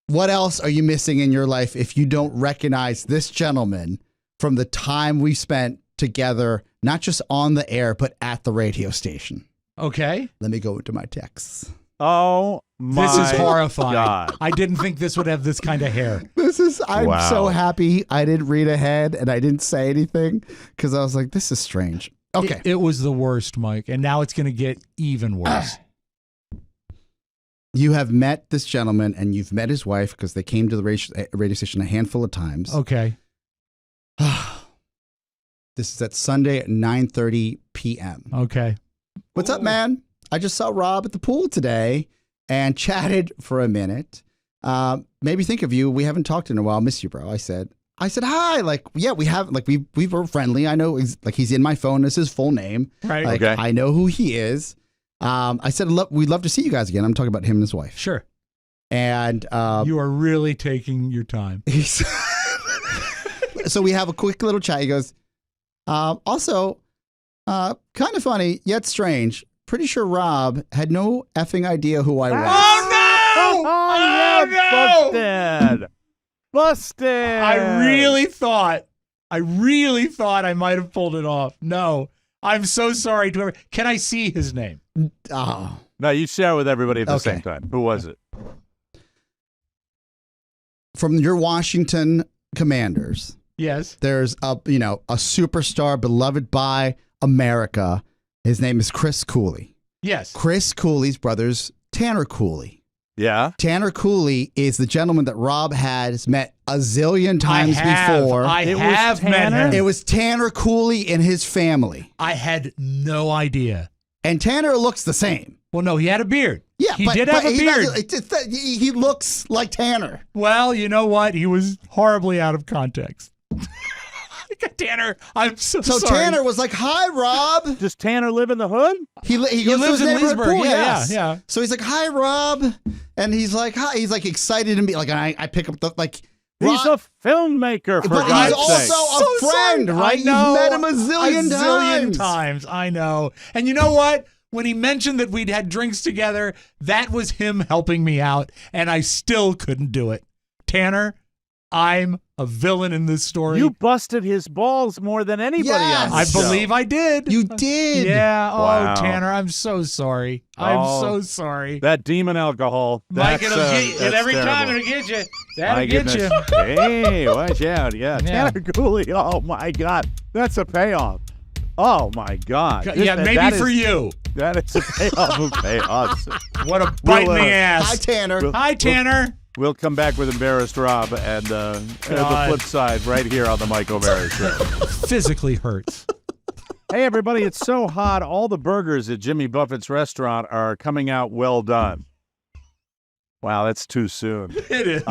what else are you missing in your life if you don't recognize this gentleman from the time we spent together, not just on the air, but at the radio station? Okay. Let me go into my texts. Oh my! This is horrifying. God. I didn't think this would have this kind of hair. I'm Wow. so happy I didn't read ahead and I didn't say anything because I was like, this is strange. Okay. It was the worst, Mike. And now it's going to get even worse. You have met this gentleman and you've met his wife because they came to the radio station a handful of times. Okay. This is at Sunday at 9:30 p.m. Okay. What's up, man? I just saw Rob at the pool today and chatted for a minute. Made me think of you. We haven't talked in a while. Miss you, bro. I said hi. Like, yeah, we have. Like, we were friendly. I know. Like, he's in my phone. This is his full name. Right. Like, Okay. I know who he is. I said we'd love to see you guys again. I'm talking about him and his wife. Sure. And You are really taking your time. so we have a quick little chat. He goes, also, kind of funny yet strange. Pretty sure Rob had no effing idea who I was. Oh, yeah, busted. I really thought I might have pulled it off. No, I'm so sorry to everyone. Can I see his name? Oh. No, you share it with everybody at the Okay. same time. Who was it? From your Washington Commanders, Yes. there's a superstar beloved by America. His name is Chris Cooley. Yes. Chris Cooley's brother's Tanner Cooley. Yeah. Tanner Cooley is the gentleman that Rob has met a zillion times before. I It was have met Tanner? him. It was Tanner Cooley and his family. I had no idea. And Tanner looks the same. Well, no, he had a beard. Yeah, he but, did but have a he beard. doesn't- it's that he looks like Tanner. Well, you know what? He was horribly out of context. Tanner, I'm so So sorry. Tanner was like, "Hi, Rob." Does Tanner live in the hood? He goes to lives his in neighborhood Leesburg. pool, Yeah, yes. yeah. So he's like, "Hi, Rob," and he's like, "Hi." He's like excited to be like, I pick up the like. He's Rob, a filmmaker, for but God's he's sake. also a friend, right? I know. You've met him a zillion times. I know. And you know what? When he mentioned that we'd had drinks together, that was him helping me out, and I still couldn't do it. Tanner, I'm a villain in this story. You busted his balls more than anybody Yes. on the I show. believe I did. You did. Yeah. Oh, Wow. Tanner, I'm so sorry. I'm Oh, so sorry. That demon alcohol. Mike, that's, it'll get you. that's Every time terrible. it'll get you. That'll My get goodness. you. Hey, watch out. Yeah. Yeah. Tanner Cooley. Oh, my God. That's a payoff. Oh, my God. Yeah, maybe that for is- you. That is a payoff who pay us. What a bite in the Hi, ass. Hi, Tanner. Hi, Tanner. We'll come back with embarrassed Rob and the flip side right here on the Mike O'Mara Show. Physically hurts. Hey, everybody, it's so hot. All the burgers at Jimmy Buffett's restaurant are coming out well done. Wow, that's too soon. It is.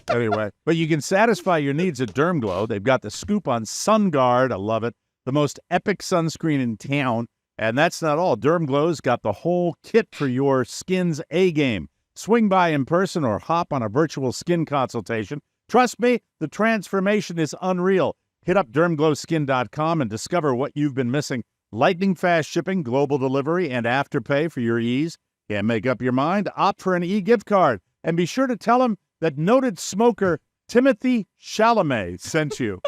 Anyway, but you can satisfy your needs at DermGlow. They've got the scoop on SunGuard. I love it. The most epic sunscreen in town. And that's not all. DermGlow's got the whole kit for your skin's A-game. Swing by in person or hop on a virtual skin consultation. Trust me, the transformation is unreal. Hit up dermglowskin.com and discover what you've been missing. Lightning fast shipping, global delivery, and Afterpay for your ease. Can't make up your mind? Opt for an e-gift card. And be sure to tell them that noted smoker Timothy Chalamet sent you.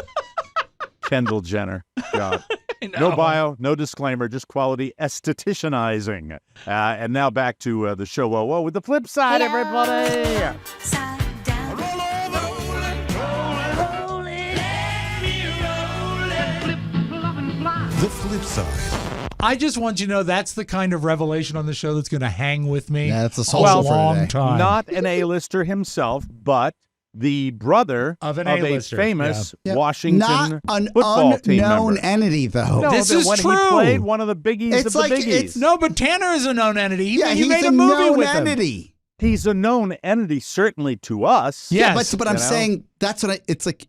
Kendall Jenner. God. No bio, no disclaimer, just quality estheticianizing. And now back to the show. Whoa, with the flip side, everybody. The flip side. I just want you to know that's the kind of revelation on the show that's going to hang with me Yeah, that's a a social for long today. time. Not an A-lister himself, but the brother Of an a A-lister, famous Yep. Washington Not an football team unknown member. entity, though. No, This but is when true. he played one of the biggies It's of the like- biggies. it's- No, but Tanner is a known entity. Yeah, You he's made a a movie known with him. entity. He's a known entity, certainly to us. Yeah. Yeah, Yes, but I'm you know? saying that's what it's like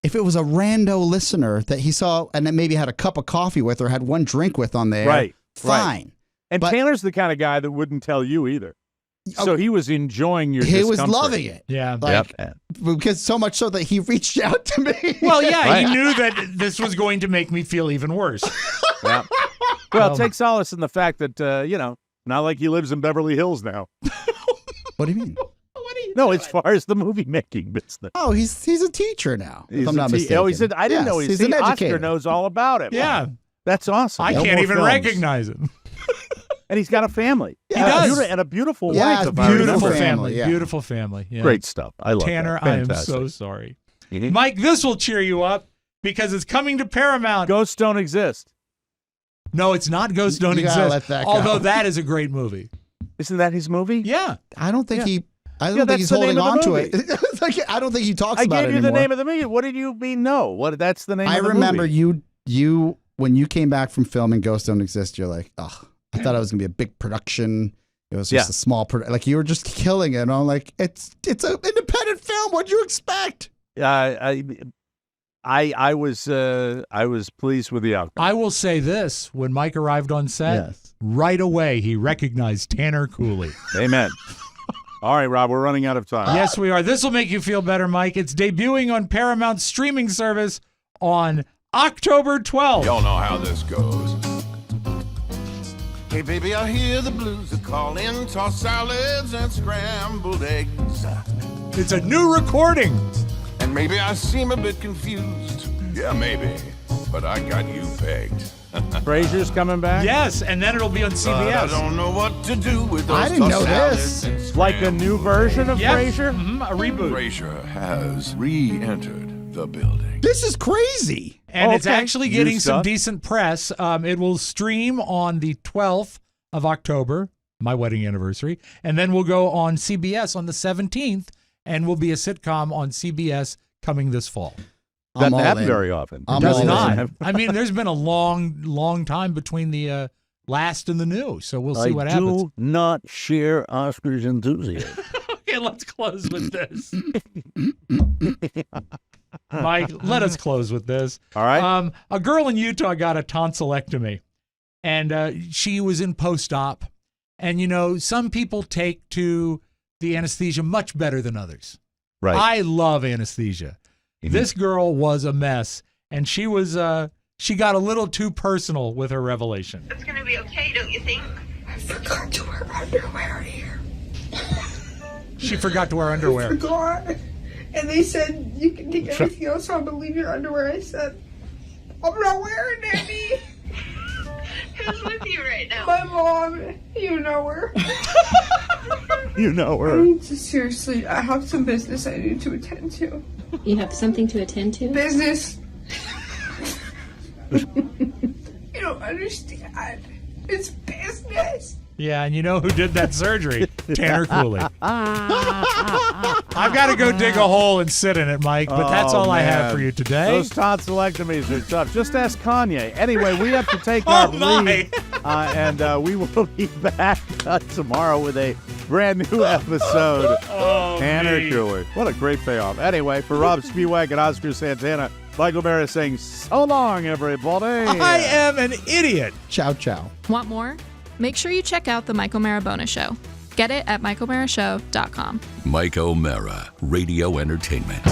if it was a rando listener that he saw and then maybe had a cup of coffee with or had one drink with on there, Right, fine. And But- Tanner's the kind of guy that wouldn't tell you either. So he was enjoying your He was discomfort. loving it. Yeah. Like, Yep. because so much so that he reached out to me. Well, yeah, Right. he knew that this was going to make me feel even worse. Yeah. Well, take solace in the fact that, not like he lives in Beverly Hills now. What do you mean? No, as far as the movie making business. Oh, he's a teacher now. He's if I'm not a mistaken. Oh, he's a, I didn't Yes, know he's an Oscar educator. knows all about it. Yeah. That's awesome. I No can't more even films. recognize him. And he's got a family. He does. And a beautiful Yeah, wife. it's if I remember. Beautiful family, family. yeah. Beautiful family. Yeah. Great stuff. I love Tanner, that. I am Fantastic. so sorry. Mhm. Mike, this will cheer you up because it's coming to Paramount. Ghosts don't exist. No, it's not Ghosts Don't You gotta Exist. let that go. Although that is a great movie. Isn't that his movie? Yeah. I don't think Yeah. I don't think he's that's the name holding of the on to it. It's like, I don't think he talks I about it gave you anymore. the name of the movie. What did you mean? No. What? That's the name. I of the remember movie. you when you came back from filming Ghosts Don't Exist. You're like, oh, I thought it was gonna be a big production. It was just a small like you were just killing it. And I'm like, it's an independent film. What'd you expect? I was pleased with the outcome. I will say this: when Mike arrived on set, right away he recognized Tanner Cooley. Amen. All right, Rob, we're running out of time. Yes, we are. This will make you feel better, Mike. It's debuting on Paramount's streaming service on October 12th. Y'all know how this goes. Hey, baby, I hear the blues are calling. Tossed salads and scrambled eggs. It's a new recording. And maybe I seem a bit confused. Yeah, maybe. But I got you pegged. Frasier's coming back? Yes, and then it'll be on CBS. But I don't know what to do with those I didn't know tossed this. salads and Like a new version of Frasier? A reboot. Frasier has re-entered the building. This is crazy. And it's Okay. actually New getting some stuff. decent press. It will stream on the 12th of October, my wedding anniversary, and then we'll go on CBS on the 17th, and will be a sitcom on CBS coming this fall. Doesn't all happen in. very often. I'm Does all in. not. I mean, there's been a long time between the last and the new, so we'll see what happens. do not share Oscar's enthusiasm. Okay, let's close with this. Mike, let us close with this. All right. A girl in Utah got a tonsillectomy, and she was in post-op. And, you know, some people take to the anesthesia much better than others. Right. I love anesthesia. This girl was a mess, and she was she got a little too personal with her revelation. It's gonna be okay, don't you think? I forgot to wear underwear here. She forgot to wear I underwear. forgot. And they said, you can take everything else off, but leave your underwear. I said, I'm not wearing any. Who's with you right now? My mom, you know her. You know I her. need to, seriously, I have some business I need to attend to. You have something to attend to? Business. You don't understand. It's business. Yeah, and you know who did that surgery? Tanner Cooley. I've got to go dig a hole and sit in it, Mike, but that's all I have for you today. Those tonsillectomies are tough. Just ask Kanye. Anyway, we have to take our leave, and we will be back tomorrow with a brand new episode. Tanner Cooley. What a great payoff. Anyway, for Rob Spiewak and Oscar Santana, Michael Mara saying so long, everybody. I am an idiot. Ciao, ciao. Want more? Make sure you check out The Mike O'Mara Bonus Show. Get it at MikeO'MaraShow.com. Mike O'Mara, Radio Entertainment.